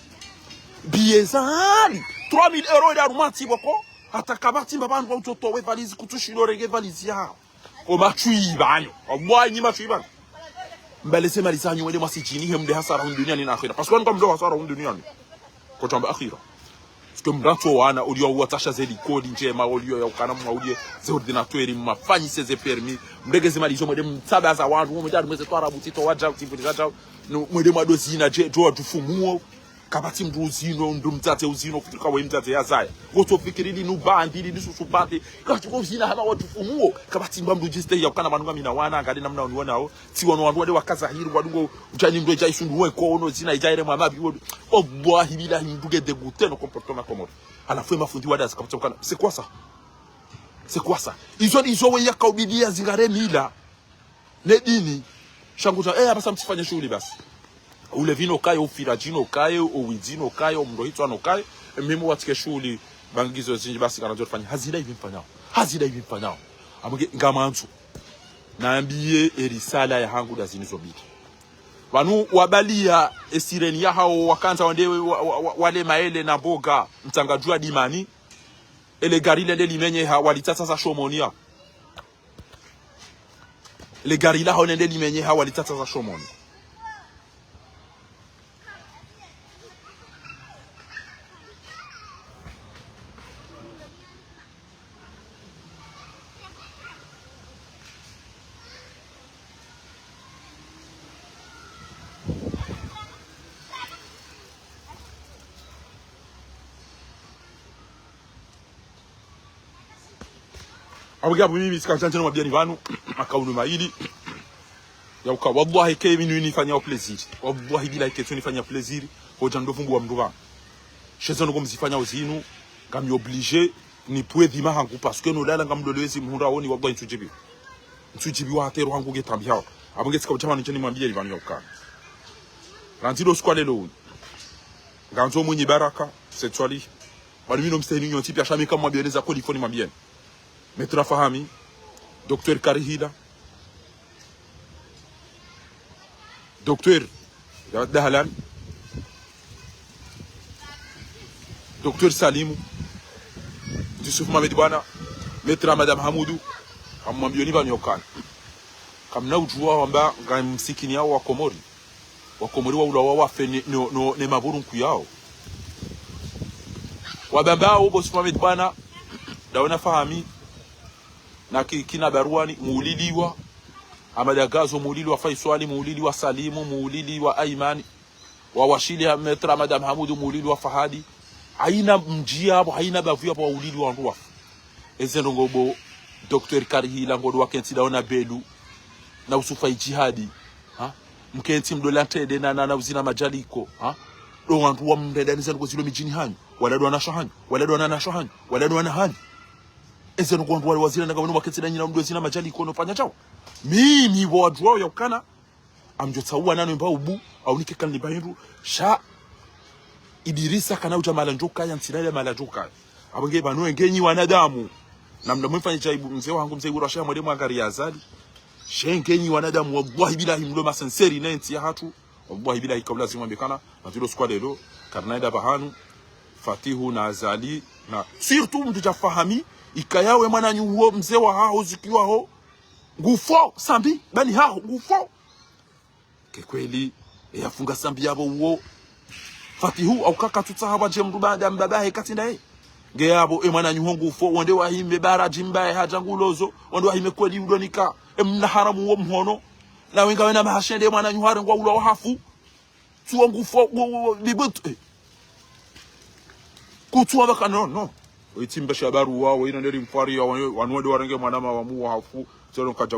biezali 3000 € ya rumati boko hata kabati mbabantu utotowe valizi kutushindo rege valizi yao o matwibani Allah ni matwibani mbele sema lisanyu wale masijini hemde hasara duniani na akhira parce que ndo mdo hasara duniani kwa tamba akhira mrato wana ulio watasha zeli kodi njema ulio ya ukana mwaudie ze ordinateur mafanyi seze permis mregeze malizo mwede mtaba za wantu mwede mweze to arabu tito waja utifulizaja mwede madozi na je do atufumuo kabati mruzino ndumtate uzino kutoka we mtate yazaya woto fikirili nubandi lisusumbate katuko uzina hama watufumuo kabati mbamdu jiste ya ukana manunga mina wana ngadi namna uniwanao ti wano wandu wade wakazahiri wadungo ujani ndo jai sundu we ko ono zina ijaire mwamabi wodo obwahi bila hinduge dégoûté no comportement comme ala foi mafundi wada zakapata ukana c'est quoi ça izo we yakaubidia zingare mila ne dini shanguza basa mtifanye shughuli basi ule vino kayo ufirajino kayo uwidino kayo mrohito ano kayo mimi watike shughuli bangizo zinji basi kana jofanya hazida hivi mfanyao amuge ngamantu naambie erisala ya hangu dazinizobiki wanu wabalia esireni ya hao wakanza wandewe wale maele na boga mtangajua dimani ele garile le limenye walitata za shomonia le garila honende limenye walitata za shomoni abuga mimi sikachana na biani vanu makaunu maili ya uka wallahi ke mimi nifanya plaisir wallahi bila ke tunifanya plaisir hoja ndo fungu wa mnduva shezano ko mzifanya uzinu ngami obligé ni pwedhi mahangu parce que no lala ngamdolezi mhunda woni wallahi ntujibi wa atero hangu getambia abuge sikachana nchini mwambie vanu ya uka ranzido skwale lo nganzo mwenye baraka setwali bali mimi no mstahili nyoti pia shamika mwambeleza ko lifoni mwambie Maître Fahami, Docteur Karihila, Docteur Dahalan, Docteur Salimou, Yusuf Mohamed Bwana, Maître Madame Hamoudou, amwambioni banyokana. Kamna ujua wamba ngamsikini yao wa Komori wa ulawa wa fe ne maburu nkuyao. wabambao bosi Mohamed bwana daona fahami na kina baruani muuliliwa amadagazo muuliliwa Faisali muuliliwa Salimu muuliliwa Aimani wa washili metra madam Hamudu muuliliwa Fahadi haina mjia hapo haina bavu hapo wauliliwa ndwa ezenongobo Dr. Karihila ngodo wakenti daona belu na usufa jihadi ha mkenti mdolantede na uzina majaliko ha do wantu wa mndedaniza ngo zilo mijini hanyu wala do anashahanyu wala do anashahanyu wala do anahani eze ngo wantu wazira na gabano wakenti na nyina mdo zina majaliko no fanya chao mimi wadro yakana amjotsaua nano mba ubu au nike kan libahiru sha Idirisa kana utamala njoka ya ntirale mala njoka abonge banu engenyi wanadamu na mfanye chaibu mzee wangu mzee Urasha mwalimu angari azali shengenyi wanadamu wallahi bilahi mloma sincere na ntia hatu wallahi bilahi kabla zimwambekana na tilo squad lelo Karnaida Bahanu Fatihu na Azali na surtout mtu jafahami ikayawe mwana nyuo mzee wa hao zikiwa ho ngufo sambi bani hao ngufo kekweli yafunga sambi yabo uo Fatihu au kaka tutahaba je mtu baada mbabahe katindaye ngeyabo mwana nyuhongu fo wande wahime baraji mbaye hajangulozo wande wahime kweli udonika emna haramu wo mhono na wenga wena mahashende mwana nyuhare ngwa ulo hafu tuongu fo bibutu kutuwa baka no itimba shabaru wao ina nderi mfari wanwode warenge mwana mawamu hafu zero kaja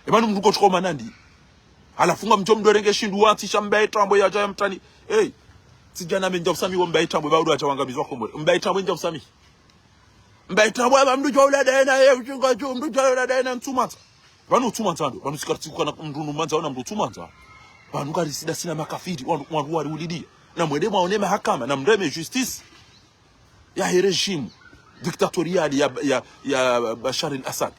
emanu mruko chukoma nandi alafunga mjomdo renge shindu wati shambaye tambo ya jaya mtani sijana menja usami wo mbaita mwe bawdu achawangamizwa ko mwe mbaita mwenja usami mbaita mwe ba mdu jawla daina ye uchunga chu mdu jawla daina ntumata banu tumata ndo banu sikartikuka na mdu numanza ona mdu tumata banu kali sida sina makafiri wandu wali ulidia na mwende maone mahakama na mndeme justice ya regime dictatorial ya Bashar al-Assad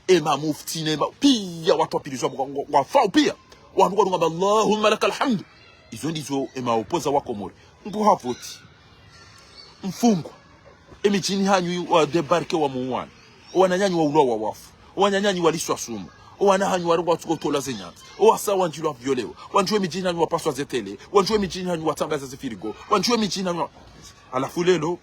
ema mufti nema pia watu wapilizwa kwa fao pia wandu kwa ngamba Allahumma lakal hamd izo ndizo emaopoza wako mori mbu havoti mfungwa emijini hanyu wa debarke wa muwana wananyanyi wa ulo wa wafu wananyanyi waliswa sumu wanahanyu warugwa tukotola zenyati wasa wanjilo violewa wanjue mijini hanyu wapaswa zetele wanjue mijini hanyu watangaza zefirigo wanjue mijini hanyu alafu lelo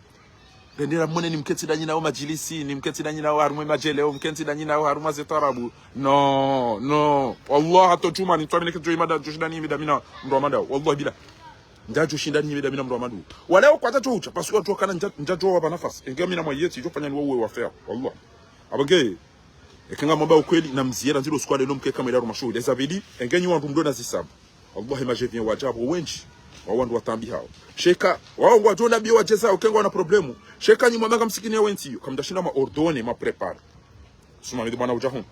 rendera mwene ni mketi da nyina wa majilisi ni mketi da nyina wa harumwe majeleo mketi da nyina wa haruma zetarabu no Allah hatojuma ni twamine kejo imada joshindani imidamina mromada wallahi bila ndajo shindani imidamina mromada waleo kwa tacho ucha pasu watu wakana ndajo wa nafasi engemina mwayeti jo fanya ni wewe wafea wallahi abage ekenga mamba ukweli na mziera nziro squad no mkeka medaro mashuhudi ezabidi engenyi wantu mdona zisaba wallahi majevien wajabu wenji wawandu watambi hao sheka wao ngwa jona bio wacheza ukengwa na problemu sheka nyuma manga msikini ya wenti kamdashinda ma ordone ma prepare suma ni bwana ujahum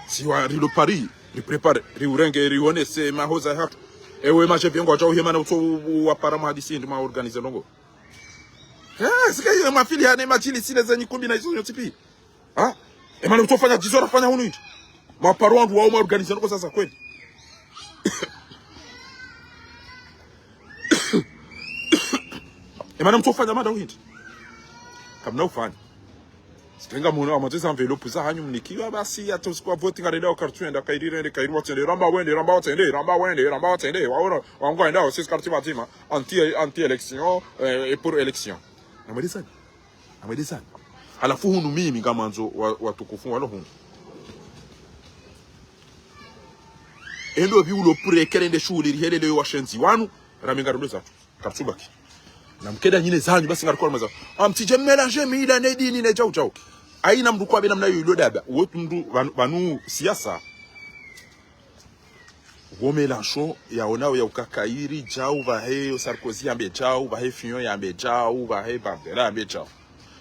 si wa rilo Paris li prepare ri urenge ri one se mahoza hatu ewe ma chef yangu ajao hema na uto wa para mahadisi ndi ma organize longo sika hiyo mafili hane machili sile zenye kumbi na hizo nyotipi emana utofanya jizora fanya hunu hicho ma paro wangu wao ma organize longo sasa kweli emana mtofanya mada uhindi kamna ufanya sipenga muno amazeza envelope za hanyu mnikiwa basi atosikwa voting areda kartuenda kairire kairwa tende ramba wende waona wangu enda sisi kartu matima anti election et pour election amedisa alafu hunu mimi kama nzo watukufu walo hunu endo bi ulo pure kerende shuli rihelele washenzi wanu raminga rudoza kartubaki na mkeda nyine zanyu basi ngarikwa maza amtije mélanger mida ne dini ne chao aina mdu kwa bina mnayo ilodaba wotu mdu banu siasa wo Mélenchon ya onao ya ukakairi jao vahe Sarkozy ambe jao vahe Fillon yambe jao vahe Bandera ambe jao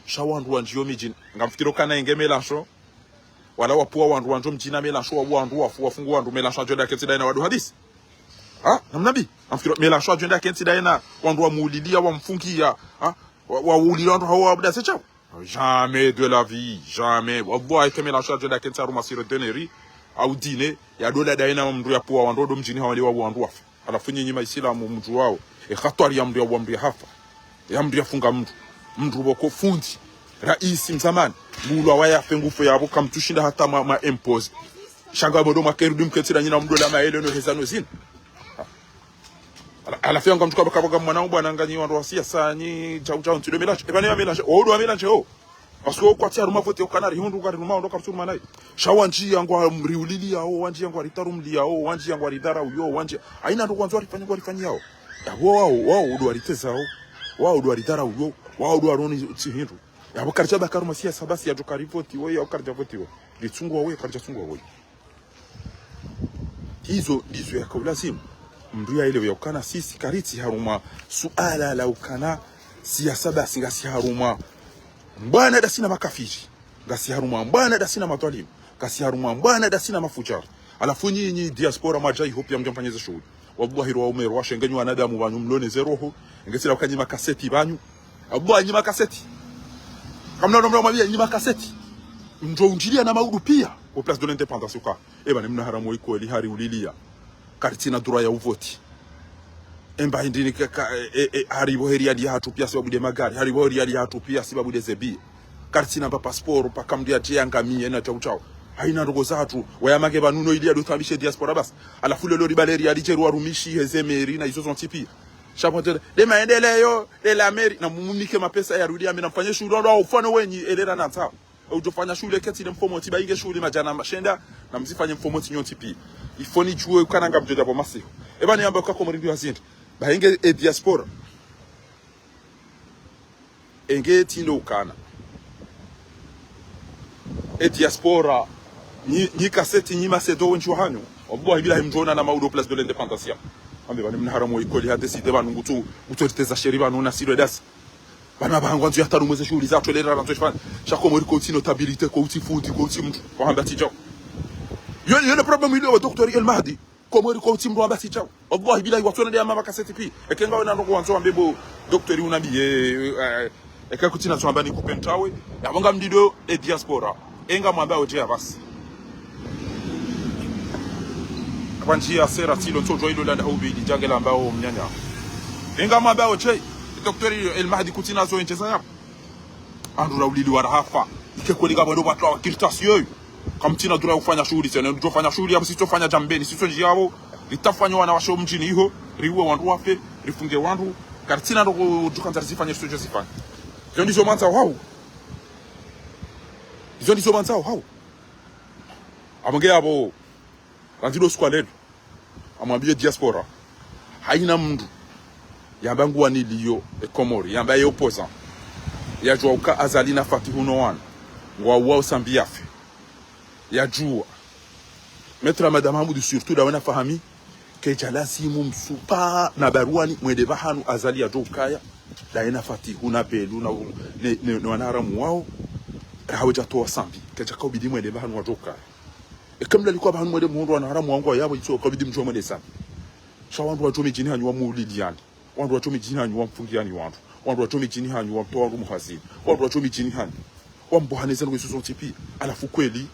shawandu wanjio mijini ngamfikiro kana enge Mélenchon wala wapua wandu wanjo mjina Mélenchon wandu wafungu wandu Mélenchon joda keti daina wadu hadisi namnabi amfikiro Mélenchon agenda kenti daina wandu wa muulilia wa mfungia wa uulilia wandu hawa abda sechao jamais de la vie jamais wallahi kama Mélenchon agenda kenti aruma siro deneri au dine ya dola daina mndu ya poa wandu do mjini hawali wa wandu wafu alafu nyinyi maislamu mtu wao khatwari ya mndu ya mndu hafa ya mndu yafunga mndu boko fundi rais mzamani bulwa waya fengufu yabo kamtushinda hata ma impose shanga bodo makerudi mketira nyina mdola maele no hezano zin alafu yangu mtuka baka mwanangu bwana nganyi wandu wasia sanyi chau ntilo melacho ebane ya melacho odo wa melacho pasko kwa tia ruma vote ukanari hundu ngari ruma ndo kapsuru manai shawanji yangu amriulili yao wanji yangu aritarumli yao wanji yangu aridara uyo wanji aina ndo kwanza alifanya yao ya wao odo aritezao wao odo aridara uyo wao odo aroni tsihindu ya bakarja bakaruma sia sabasi ya jokarivoti wewe au karja voti wewe litungwa wewe karja tungwa wewe hizo ndizo ya kaulazimu mnduya ile ukana sisi kariti haruma suala la ukana siasa basi ngasi haruma mbwana da sina makafiri ngasi haruma mbwana da sina matwalimu ngasi haruma mbwana da sina mafujar alafu nyinyi diaspora majai hope ya mjamfanyeze shughuli wallahi roho umero washengenyu wanadamu banyu mlone zeroho ngesira ukanyima kaseti banyu abwa nyima kaseti kamna ndo mwambia nyima kaseti ndio unjilia na maudu pia au place de l'indépendance uka bana mna haramu iko eli hari ulilia kartina dura ya uvoti emba indini haribo heri ali hatu pia sababu de magari haribo heri ali hatu pia sababu de zebi kartina pa passport pa kamdia tianga mie na chao haina ndogo zatu wayamage banuno ili adothabishe diaspora bas alafu lelo ribaleri ali jeru warumishi hezemeri na hizo zontipi shapote de maendeleo de la meri na mumike mapesa ya rudia mimi namfanyia shughuli ndo ufano wenyi elera na tao ujofanya shule kati ile mfomo tiba inge shule majana mashenda na mzifanye mfomo tinyo pi ifoni chuo ukananga mjoja kwa masiho eba niamba kwa komorindi wazindi bainge diaspora enge tindo ukana diaspora ni kaseti ni masedo wenchu hanyo obwa bila himjona na maudo place de l'indépendance ambe bani mnaharamu ikoli hade site banu ngutu utorite sheri banu na siro das bana bahangwa nzu yataru mweze shughuli za tolera na tofanya chako mori ko notabilité ko uti fundi ko uti mtu kwa hambati jao yo le problème ile wa docteur El Mahdi ko mori ko uti mtu hambati jao wallahi bila watu na mama kaseti pi ekenga wana ndo wanzo ambebo docteur unabiye ekakutina twamba ni kupentawe yabanga mdido diaspora enga mwamba oje basi kwa njia sera tilo tojo ilo landa hubi dijangela ambao mnyanya enga mwamba oje Dr. El Mahdi kutina zo encheza yap andura ulili warahafa ikekolika bado watu wa kirtasio kamtina dura kufanya shughuli sana ndio fanya shughuli hapo sio fanya jambeni sio njia litafanywa na washo mjini hiyo riwe wandu wafe rifunge wandu kartina ndo tukanza zifanye studio zifanye hizo ndizo manza wao hizo ndizo manza wao amongea hapo kanzilo squaled amwambie diaspora haina mndu yambangu waniliyo Komori yambaye opposant yajua uka azalina fatihuno wana ngwa sambiafe yajua metra madame Hamoud surtout da wana fahami ke jalasimu msupa na baruani mwede bahanu azali ya ukaya da ina fatihuna belu na wanaramu wao hawaja toa sambi ke chakao bidi mwede bahanu wa ukaya kamla likuwa bahanu mwede muhondo wanaramu wangu yabo yitso kwa bidi mjua mwede sambi shawandu wa jomi jini hanyu wa mulidiani wandu wachumi jini hanyu wamfungiani wandu wachumi jini hanyu wamtoa wandu muhazini wandu wachumi jini hanyu wambohaneza ngo isuzo tipi alafu kweli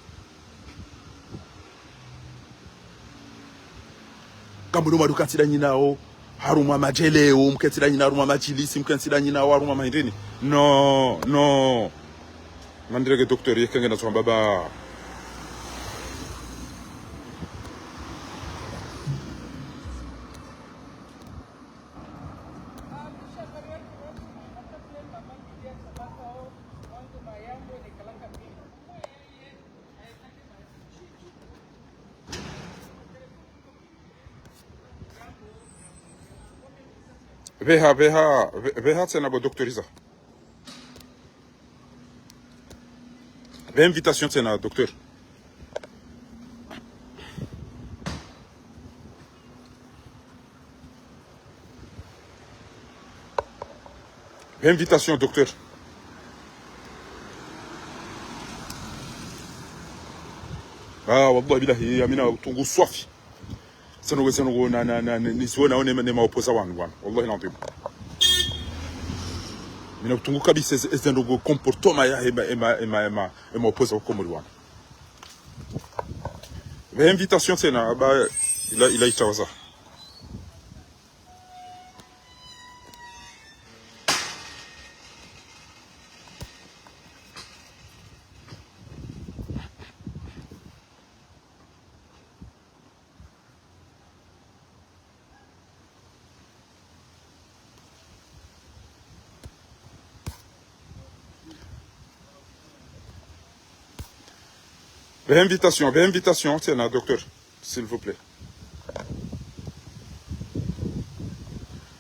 kambulo madukatira nyinao haruma majeleo mkatira nyina haruma majilisi mkatira nyina haruma mahindini no mandirege docteur yekenge na tsamba baba Veha tena bo doktoriza. Ve invitation tena docteur. Ve invitation docteur. Wallahi billahi amina tungu swafi. Sanogo na nisiona one ma opoza wangu wallahi naambiwa mina kutungu kabisa ezendogo comportement ya ema opoza kwa Komori wangu ve invitation tena ba ila itawaza Invitation, tiens, docteur, s'il vous plaît.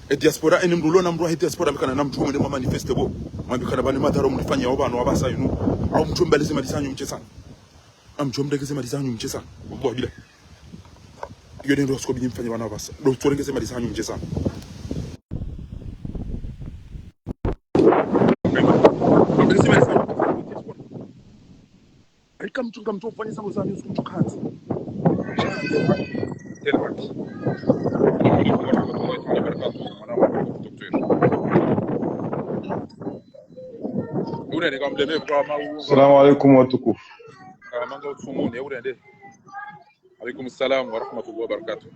Et diaspora, ene mrulo na mruwa diaspora mkana na mtume ma manifeste bo. Mwambikana bani madharo mlifanya wabano wabasa yinu. Au mtume balize madisanyu mchesana. Mtume ndegeze madisanyu mchesana. Wallahi bila. Yode ndo skobi mfanya wana wabasa. Do tuengeze madisanyu mchesana. Ndegeze madisanyu. Aika mtu ufanye sangu za news kumchukazi. Telewaki. Assalamu alaikum watukufu. Alaikum salam wa rahmatullahi wa barakatuh.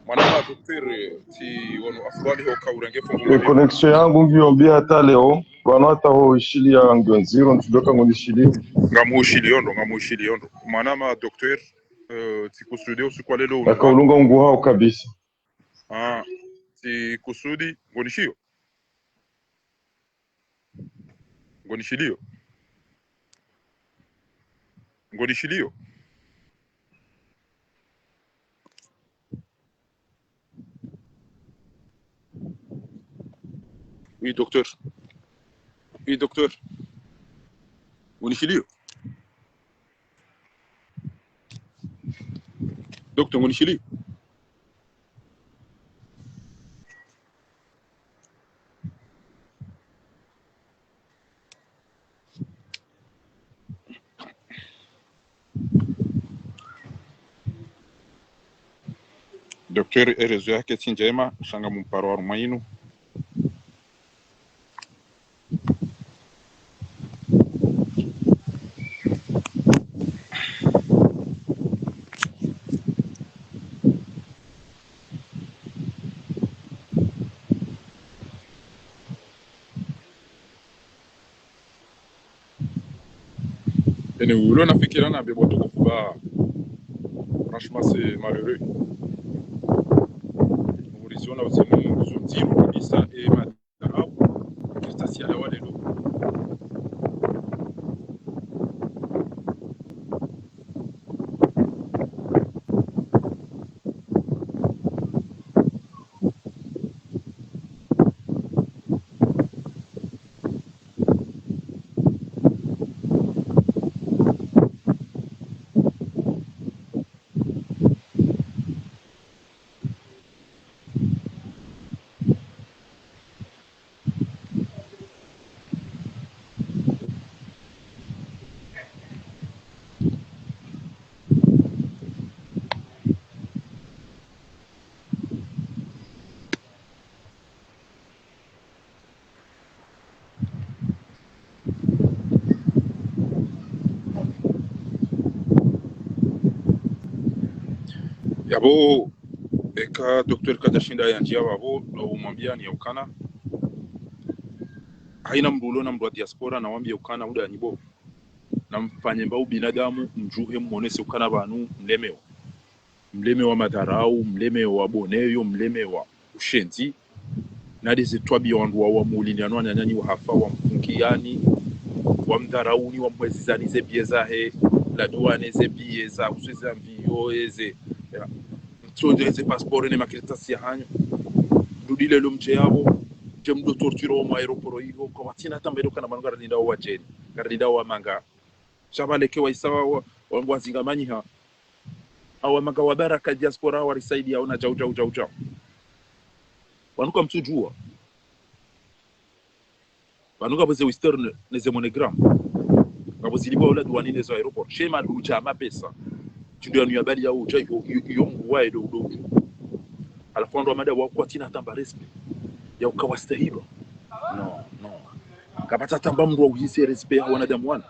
Mwana daktari ti wanu afdali ho kaurenge fungu. Connection yangu ngiyombi hata leo bwana hata ho ishili ya ngonziro ntudoka ngonishili. Ngamushili yondo. Mwana ma daktari ti kusudi usiku leo. Akaulunga ungu hao kabisa. Ti kusudi ngonishio. Ngonishilio. Oui, docteur. Ngonishilio. Docteur ngonishilio. Docteur erezo yake si njema, shanga mumparo wa rumainu. Ene ulo nafikira na bebo to kuba. Franchement c'est malheureux. Horizon aussi mon soutien kabisa et madara. Station la wale lo. Yabo eka docteur kadashinda ya njia wabo umwambia ni ukana haina mrulo na mru wa diaspora na wambia ukana muda nibo na mfanye mbao binadamu mjuhe mwonese ukana banu mleme wa madharau, mleme wa boneyo, mleme wa ushenzi na deze twabi wandu wa mulini anwa nyanyani wa hafa wa mfungiani wa mdharauni wa mwezizani ze bieza he la douane ze bieza usweza mbiyo eze mtronde ze passport ne makritasi ya hanyo dudile lo mje yabo je mdo torturo wa aeroporo hiyo kwa watina tambero kana manu garinda wa jeni garinda wa manga shabaleke wa isawa wa mwazingamanyi ha awa manga wa baraka diaspora wa risaidi ona jau wanuka mtujua wanuka boze western neze monogram ngabo zilipo wala douane neze aeroport shema ducha mapesa tudio ni habari ya uja yo mwa edo alafu ndo mada wa kwa tina tamba respect ya ukawastahilo no kapata tamba mru uhisi respect ya wanadamu wana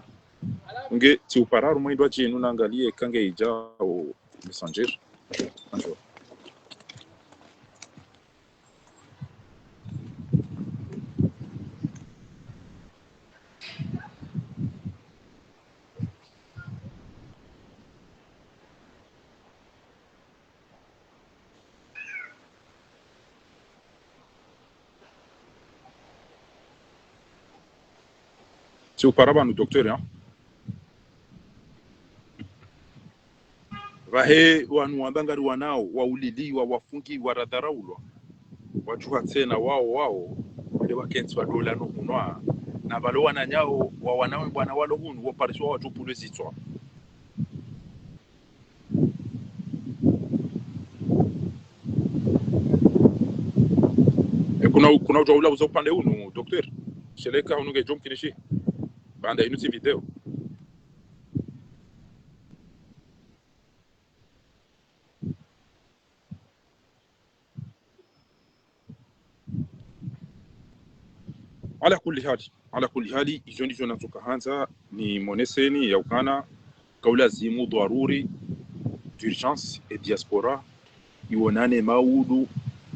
nge ti upararu mwendo chinu naangalie kange ija o messenger anjo ti uparaba no docteur hein vahe wanu wambangari wanao wauliliwa wafungiwa radharaulwa watu tena wao wale wakenzi wa dola no hunwa na balo wananyao wa wanawe bwana walo hunu wapariswa watu pulezitwa kuna ujawula uza upande hunu doktor sheleka hunu ngejom kinishi banda inu si video ala kulli hali ijo ndicho natukahanza ni moneseni ya ukana kaula zimu dharuri d'urgence et diaspora iwonane maudu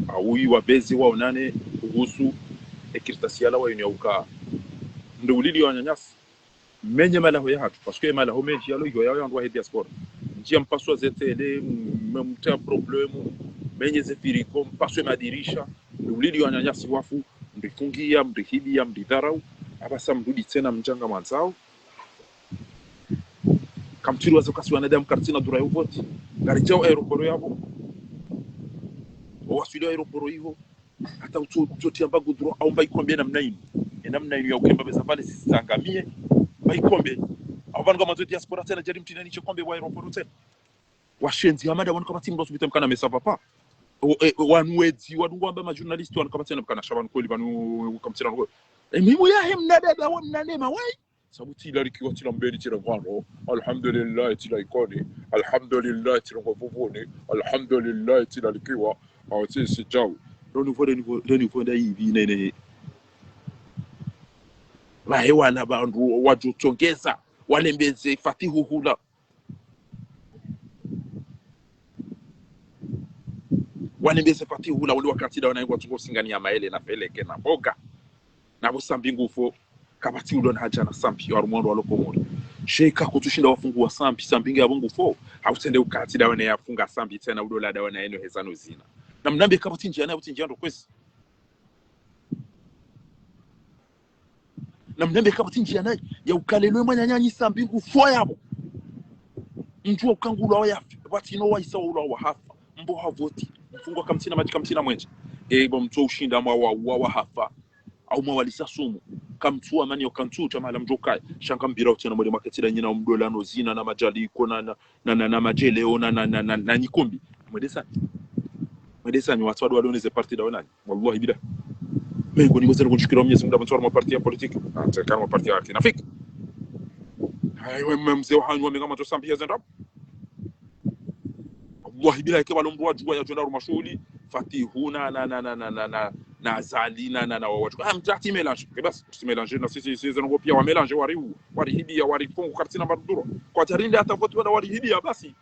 au wabezi waonane kuhusu ekirtasiala wa yauka ndo ulili wa nyanyasi menye malaho ya hatu parce que malaho menji yalo yo yao ndwa diaspora njia mpaswa zetele mta problemu menye zefiriko mpaswa madirisha ndo ulili wa nyanyasi wafu mbifungia mbihidi mbidharau abasa mrudi tena mjanga mwanzao kamtiru wazo kasi wanadamu kartina dura yovoti gari chao aeroporo yabo wasili aeroporo hiyo hata utoti ambago dura au mbaikombe namna inu ya ukemba beza pale sisangamie mbaikombe au vanga mazo diaspora tena jari mtinani chekombe wa aeroporo tena washenzi amada wanu kama timu ndo mkana mesa papa wanwezi wadungwamba majournalisti wanu kama tena mkana shaban kweli banu kama tena mimu ya hem nadada wana nema wai sabuti la rikiwa tila mbeli tila ngwano alhamdulillah tila ikoni alhamdulillah tila ngwavuvuni alhamdulillah tila likiwa si jawi doni da hivi nene wahe wana bandu wajutongeza walembeze fatihu hula walembeze fatihu hula wali wakati da wanaigwa tungo singani ya maele na peleke na boga na busambi ngufo kabati udon haja na sampi warumondo walokomodo sheka kutushinda wafungu wa sampi ya ngufo hautende ukati da wana yafunga sampi tena udola da wana eno hezano zina na mnambe kabati njia ndo kwesi na mnambe kabati njia nayo ya ukalelwe manyanyanyi sambi ngufo yabo njua ukangula wa yafi batino wa isa ula wa hafa mbo havoti mfungwa kamtina maji kamtina mwenje bo mtu ushinda wa hafa au mawalisa sumu kamtua mani okantu chama la mjokai shanga mbira utena mwele maketira nyina umdola no zina na majaliko na majeleo na nikombi mwedesa ni watu wadu walioneze parti da wanani wallahi bila mengo ni wazele kunchukira mnyezi mda mtuwa ma parti ya politiki kama parti ya arti nafiki mzee wa hanyu wame kama to sampi ya zendab wallahi bila ike walo mruwa juwa ya jona rumashuli fatihuna na azali na watu mtati mélange basi tusimélange na sisi zango pia wa mélange wari hidia wari fungu kartina baduro kwa tarinde hata vote wala wari hidia basi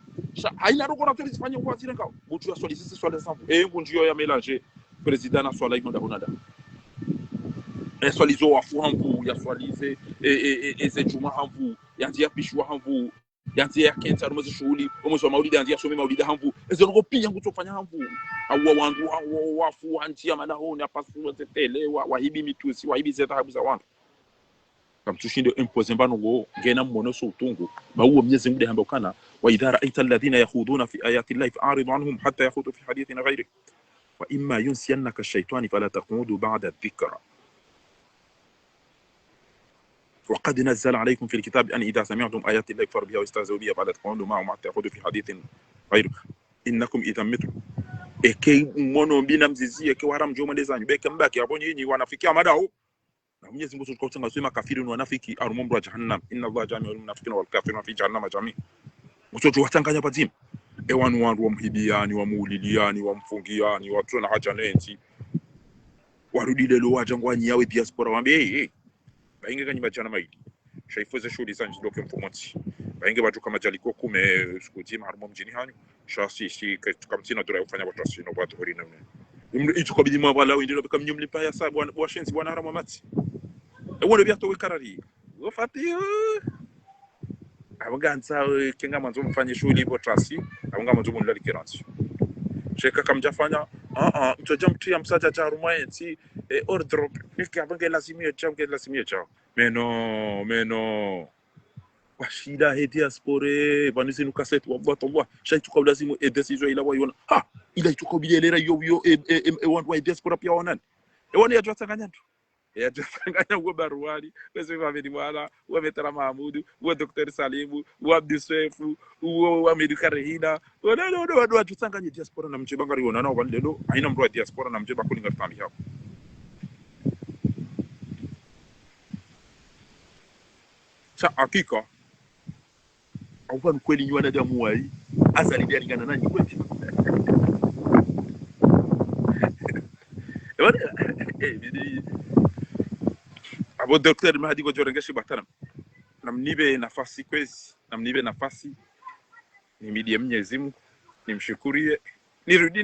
haina roko na tuli sifanye kwa zile ngao butu ya swali sisi swali sample ngunjio ya mélange president na swala ino da swali zo wafu hambu ya swalize ze juma hambu ya dia pishwa hambu ya dia kenza rumozi shughuli umozo maulidi ya somi maulidi hambu zango pia ngutofanya hambu au wangu wafu antia malahoni apasu zetele wa hibi mitusi wa hibi zetahabu za wantu kamtushinde impose mbano go ngena mmono so utungu ba huo mnyezi mde hamba kana wa idha ra'aita alladhina yakhuduna fi ayati llahi fa'rid anhum hatta yakhudu fi hadithin ghayri wa imma yunsiyannaka ash-shaytan fala taqudu ba'da adh-dhikra وقد نزل عليكم في الكتاب أن إذا سمعتم آيات الله يكفر بها ويستهزئوا بها فلا تقعدوا معهم حتى يخوضوا في حديث غيره إنكم إذا مثلهم eke mono mbina mzizi eke waram joma lezanyu beke mbaki abonye yinyi wanafikia madao na Mwenyezi Mungu tukautenga sema kafiri ni wanafiki arumumru wa jahannam inna Allah jami'ul munafiqina wal kafirina fi jahannam jami' mtoto watanganya pazimu ewanu wandu wa mhibiani wa muuliliani wa mfungiani watu na haja nenti warudile lo wajangwanyi yawe diaspora wambe bainge kanyi bachana maidi shaifuze shughuli zangu doke mfumoti bainge batu kama jaliko kume sikuti marumo mjini hanyu shasi si kamtina dura kufanya watu asino watu horina mne itu kwa bidii mwabala wendelo beka mnyumlipa ya sabu wa shenzi bwana harama mati wone biato wekarari wafati abaganza kenga manzo mfanye shughuli ipo trasi abanga manzo munla likiransi sheka kamjafanya mtoja mtu ya msaja cha rumayensi ordre fika abanga lazimia chao meno washida he diaspora vanisi nukaseti wallahi shaitu kwa lazimu decision ila waiona ha ila ituko bidelera yo wantu wa diaspora pia wanani wani ya twatanganya tu ya twatanganya uwe Baruali wese vamedi wala uwe Metara Mahmudu uwe Dr. Salimu uwe Abduswefu uwe Amedu Karehina wadua twatanganya diaspora na mcheba ngari wona na walelo aina mru wa diaspora na mcheba kulinga tami hapo sa hakika au kweli ni wanadamu wai azali biaringana nanyi kweli bidi abo Dr. Mahdi go jorengeshi batana namnibe nafasi kwezi namnibe nafasi nimidie Mwenyezi Mungu nimshukurie nirudi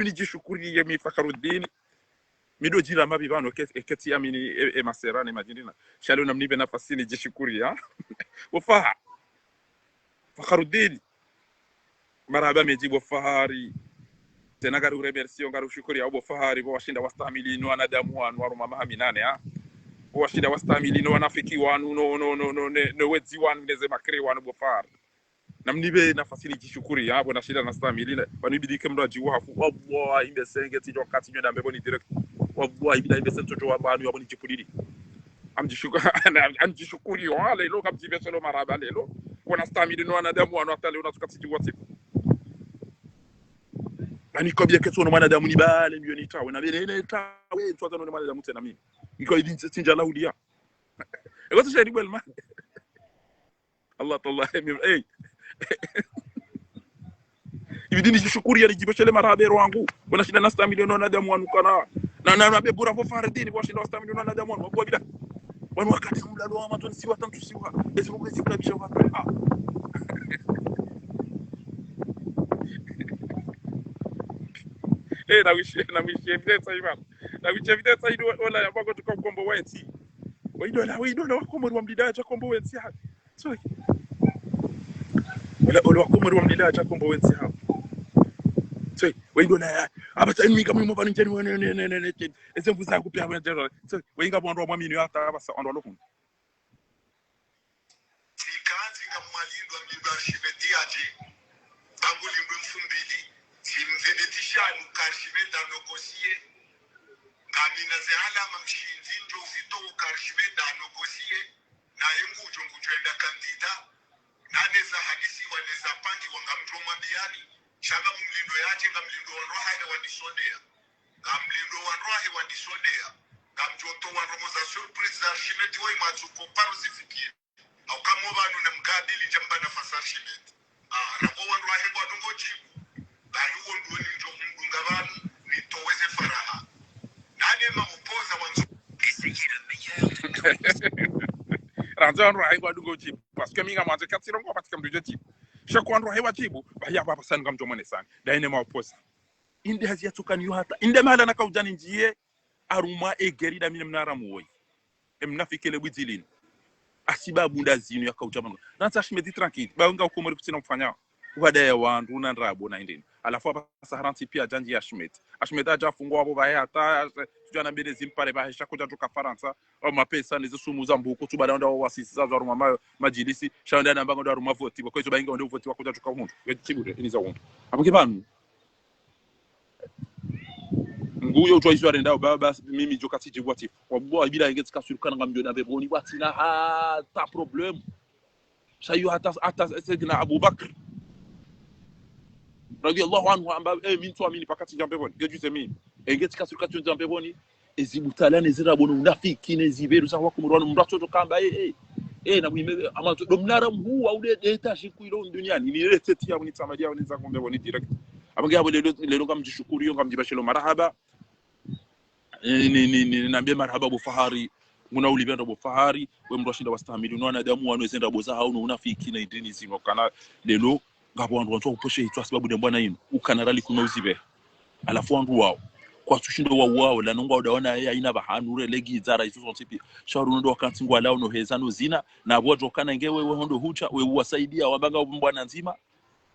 nijishukurie mi Fakhruddin mido jira mabibano keti amini maserane majindina shalo namnibe nafasi nijishukurie wafaha Fakhruddin maraba mejibu fahari tena garu remerciation garu shukuri abo fahari bo washinda wastamili no anadamu wanu waruma mahami nane bo washinda wastamili no wanafiki wanu no wezi wanu neze makri wanu bo fahari namnibe nafasi nijishukuri abo na shida na stamili wanibidi kemra jiwa hafu wallahi imbe senge tijo kati nyoda mbebo ni direct wallahi bila imbe sento jo wanu abo ni jipulili amjishukuri wale lo kamjibe solo maraba lelo wana stamili no anadamu wanu atale unatukati jiwa tifu ani kobye ketso no mwanadamu ni bale milioni tawe na bele tawe twata no mwanadamu tena mimi iko idin tinja laudia ngoto shari belma Allah tallah hey ibidini shukuri ya jibashele marabero wangu wana shida na 100 milioni wanadamu wanukana na be bura fo Fakhruddin bo shida 100 milioni wanadamu wako bila wana wakati mlalo wa matoni si watantu siwa esibu kwezi kabisha wakati na wishe vitesa imam na wishe vitesa ido wala yabako tukombo wensi waido wakomori wa mdida cha kombo wensi hapa so wala wakomori wa mdida cha kombo wensi hapa so waido na abata nimi kama mo bani njeni ne esembu za kupia bana so wainga bondo mwa mini hata basa ondo lokun tikazi ngamalindo mdido ashibetiaje angulimbe mfumbili simvedetishanu karshimenda nogosie ngamina zehalama mshinzi njo zito karshimenda nogosie na yengujo ngujwenda kandida naneza hadisi waneza pangi wangamjo mabiani shanga mlindo yaje ngamlindo wanroha wandisodea ngamlindo wanroha wandisodea ngamjoto wanromoza surprise za Archimede wo imatsuko parusifikie au kama banu na mkabili jamba na fasa Archimede rabo wanroha wadongoji bali wondoni njo mgunga banu nitoweze faraha nane mamupoza wanzo ranzo wanroha wadongoji parce que minga mwanze katsiro ngo patika mdoji chaque wanroha wajibu baya baba sana ngamjo mone sana daine mamupoza inde hazia tukani hata inde mala nakaujani njie aruma egerida mine mnara muoi emnafikele bwizilini asibabu ndazinu yakauchamano nansa Archimede tranquille baunga ukomori kutina mfanya wadaya wandu na nrabo na indini alafu hapa saharanti pia janji ya Archimede aja fungwa abo bae hata tujana mbele zimpare bae shakuja tuka Faransa au mapesa nizo sumu za mbuku tu bada ndo wasisi za ruma majilisi shanda na mbango ndo ruma voti kwa hizo bainga ndo voti wakuja tuka hundu wechibure iniza hundu hapo kibanu nguyo utwaiswa renda baba mimi joka tiji wati kwa bila ingetika surukana ngamjo na beboni wati na hata problem sayo hata Sayyidina Abu Bakr radiyallahu anhu amba mimi tu amini pakati jambe boni gejuze mimi ingetika surukana jambe boni ezibutala nezira bono unafiki neziberu sawa kumurwana mrato kamba na mwime ama domnara mhu au deta shikuilo duniani ni reteti ya unitamadia unza kumbe boni direct abange abo lelo ngamjishukuru ngamjibashelo marhaba ni nambia marhaba Abu Fahari muna ulibenda Abu Fahari we mrashinda wastamili unaona damu wanozenda boza hauno unafiki na idini zino kana lelo ngabo wandu wantu uposhe hitwa sababu de bwana yinu ukanarali kuna uzibe alafu wandu wao kwa tushindo wao la nonga udaona aina bahanure legi zara izo sontipi shauru ndo wakanti ngwala uno heza no zina na bojo kana ngewe we hondo hucha we wasaidia wabanga mbwana nzima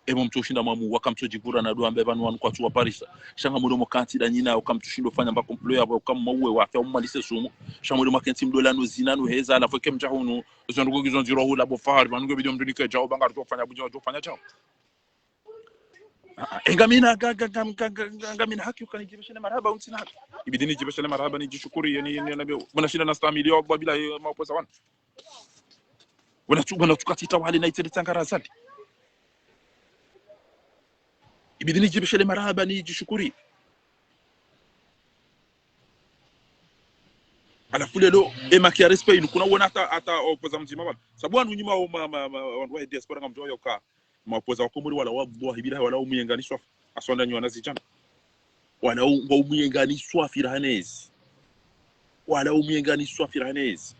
emo mtushinda mamu wakamtojivura na doambe banu wanu kwa tuwa Paris shanga mudomo kanti da nyina ukamtushindo fanya mbako mplo ya ukamauwe wake umalise sumu shanga mudomo kanti mdola no zina no heza la fokem jahunu zondugo gizon ziro hula bo far banu bidio mdunika jaw bangar to fanya bujo fanya jaw engamina ngamina haki ukanijibishana marhaba unsina haki ibidini jibishana marhaba ni jishukuri yani nabi mnashinda na stamili ya bila mapoza wana wana tukatita wale na itiri tangara zali ibidini jibishale marhaba ni jishukuri alafu lelo emakia respect kuna uona hata opoza mzima bana sababu wanu nyima wa diaspora ngamjo yoka mapoza wakomuri wala wabwa hibira wala umuyenganishwa asonda nywana zijana wala umuyenganishwa firahanezi wala umuyenganishwa firahanezi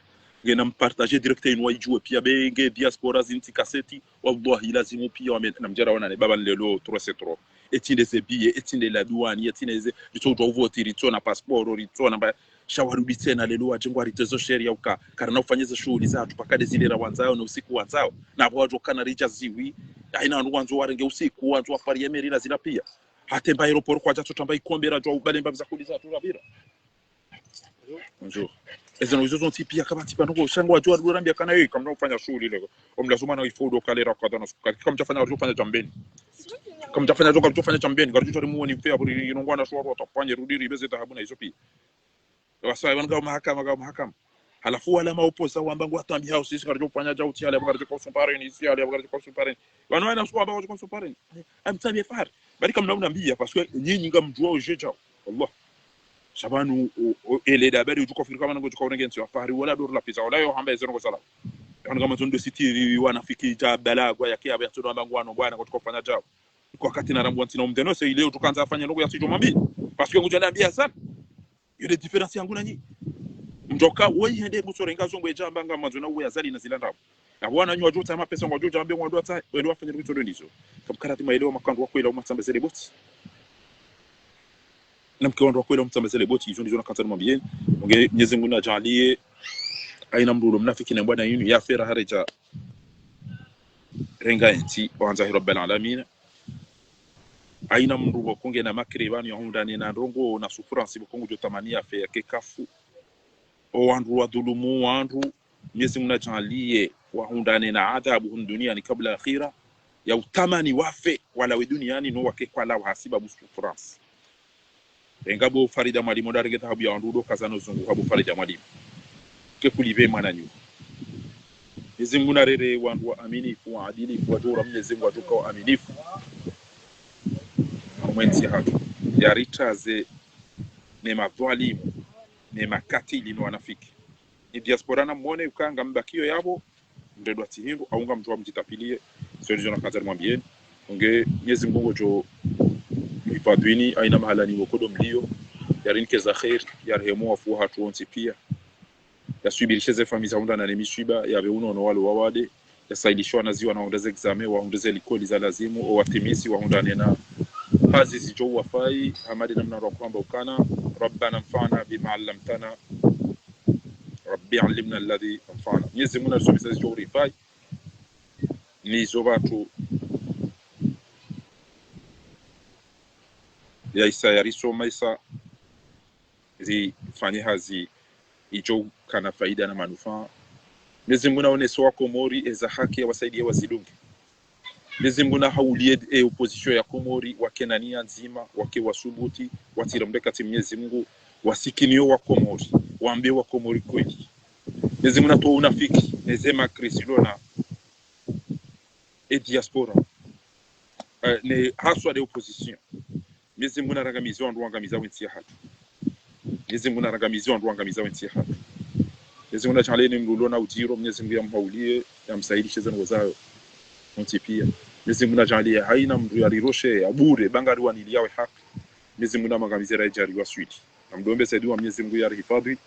ngena mpartager directeur inwa ijue pia benge diaspora zinti kaseti wallahi lazima pia namjara wana ne baba lelo 3 etinde ze billet etinde la douane etinde ze bitotwa uvote ritona passport ritona ba shawarudi tena lelo ajengwa ritezo sheria uka karana ufanyeze shughuli zatu pakade zile ra wanzao na usiku wanzao na bwajo kana rija ziwi aina nwanzo warenge usiku wanzo afari emerira zina pia hatemba aeroport kwa jato tamba ikombera jo balemba za kuliza turabira bonjour ezano izo tipia kama tipa ndo shangwa jo arambia kana yeye kama ufanya shughuli leo omlazuma na ifodo kalera kwa dana kama mtafanya ufanya jambeni kama mtafanya joka mtafanya jambeni garju tori muone mfea buri inongwana shwaro tapanye rudiri beze dhahabu na hizo pia wasai wanga mahakama halafu wala maopoza wambangu atambi hao sisi garju kufanya jao tiale garju kwa sumpare ni si ale garju kwa sumpare wanaona sio ambao kwa sumpare amtamie far bali kama mnaambia parce que nyinyi ngamjua ujejao Allah shabanu ele da bari uko Afrika mango uko ngenzi wa fari wala dor la pizza wala yo hamba ezero sala anga matondo city wanafiki ta balagwa yake aba tuno ambangu wano bwana kutoka kufanya jao kwa kati na rambu antina mteno sasa leo tukaanza afanya ndogo ya sijo mambi parce que ngoja naambia sana ile difference yangu na nyinyi mtoka wewe hende musorenga zongo ya jamba ngama zona uwe azali na zilanda na bwana nywa jota ama pesa ngojo jambe ngwa ndo ta wewe wafanya vitu ndo ndizo kapkarati maelewa makando wako ile umatsambe zile boti na mkiwa kweli mtambezele boti hizo ndizo nakata mwambie unge Mwenyezi Mungu ajalie aina mrulo mnafiki na bwana yenu ya fera hareja renga enti wanza rabbil alamin aina mrulo konge na makribani ya hundani na ndongo na sufransi bokongo jotamania fe yake kafu o wandu wa dhulumu wandu Mwenyezi Mungu ajalie wa hundani na adhabu duniani kabla akhira ya utamani wafe wala we duniani no wake kwa la hasiba busufransi engabo farida mwalimu darege tahabu ya wandudo kazano zungu habu farida mwalimu ke kulive mananyu Mwenyezi Mungu narere wandu wa aminifu wa adilifu wa dora Mwenyezi Mungu atuka wa aminifu mwenzi hatu ya ritaze ne madhalimu ne makatili no wanafiki ni diaspora na muone ukanga mbakio yabo ndedwa tihindu aunga mtu mjitapilie sio ndio nakazari mwambieni unge Mwenyezi Mungu jo ipadwini aina mahala ni wokodo mlio yarinke za khair yarhemu wafu hatu onsi pia yasubirishe ze famisa unda na nemishiba ya beuno no wale wawade yasaidishwa na ziwa na ondeze examen waondeze likoli za lazimu o watimisi waondane na kazi zijo wafai hamadi namna ro kwamba ukana rabbana mfana bima allamtana rabbi allimna alladhi anfa'ana Mwenyezi Mungu anasubisa zijo rifai ni zobatu ya isa yariso maisa zifanye hazi ijo kana faida na manufaa Mwenyezi Mungu naoneso wako Komori eza haki ya wasaidia wazidungi Mwenyezi Mungu na haulie opposition ya Komori wakenania nzima wake wasubuti watirambeka ti Mwenyezi Mungu wasikinio wa Komori waambie wa Komori kweli Mwenyezi Mungu natoa unafiki nezema krisilona diaspora ne haswa de opposition Mwenyezi Mungu narangamizi wandu wangamiza wensi hatu Mwenyezi Mungu narangamizi wandu wangamiza wensi hatu Mwenyezi Mungu achaleni mlulo na ujiro Mwenyezi Mungu yamhaulie yamsaidishe zenu wazayo mtipia Mwenyezi Mungu ajalie haina mtu yariroshe abure bangari waniliawe haki Mwenyezi Mungu namangamize rajari wa switi namdombe saidiwa Mwenyezi Mungu yarihifadhi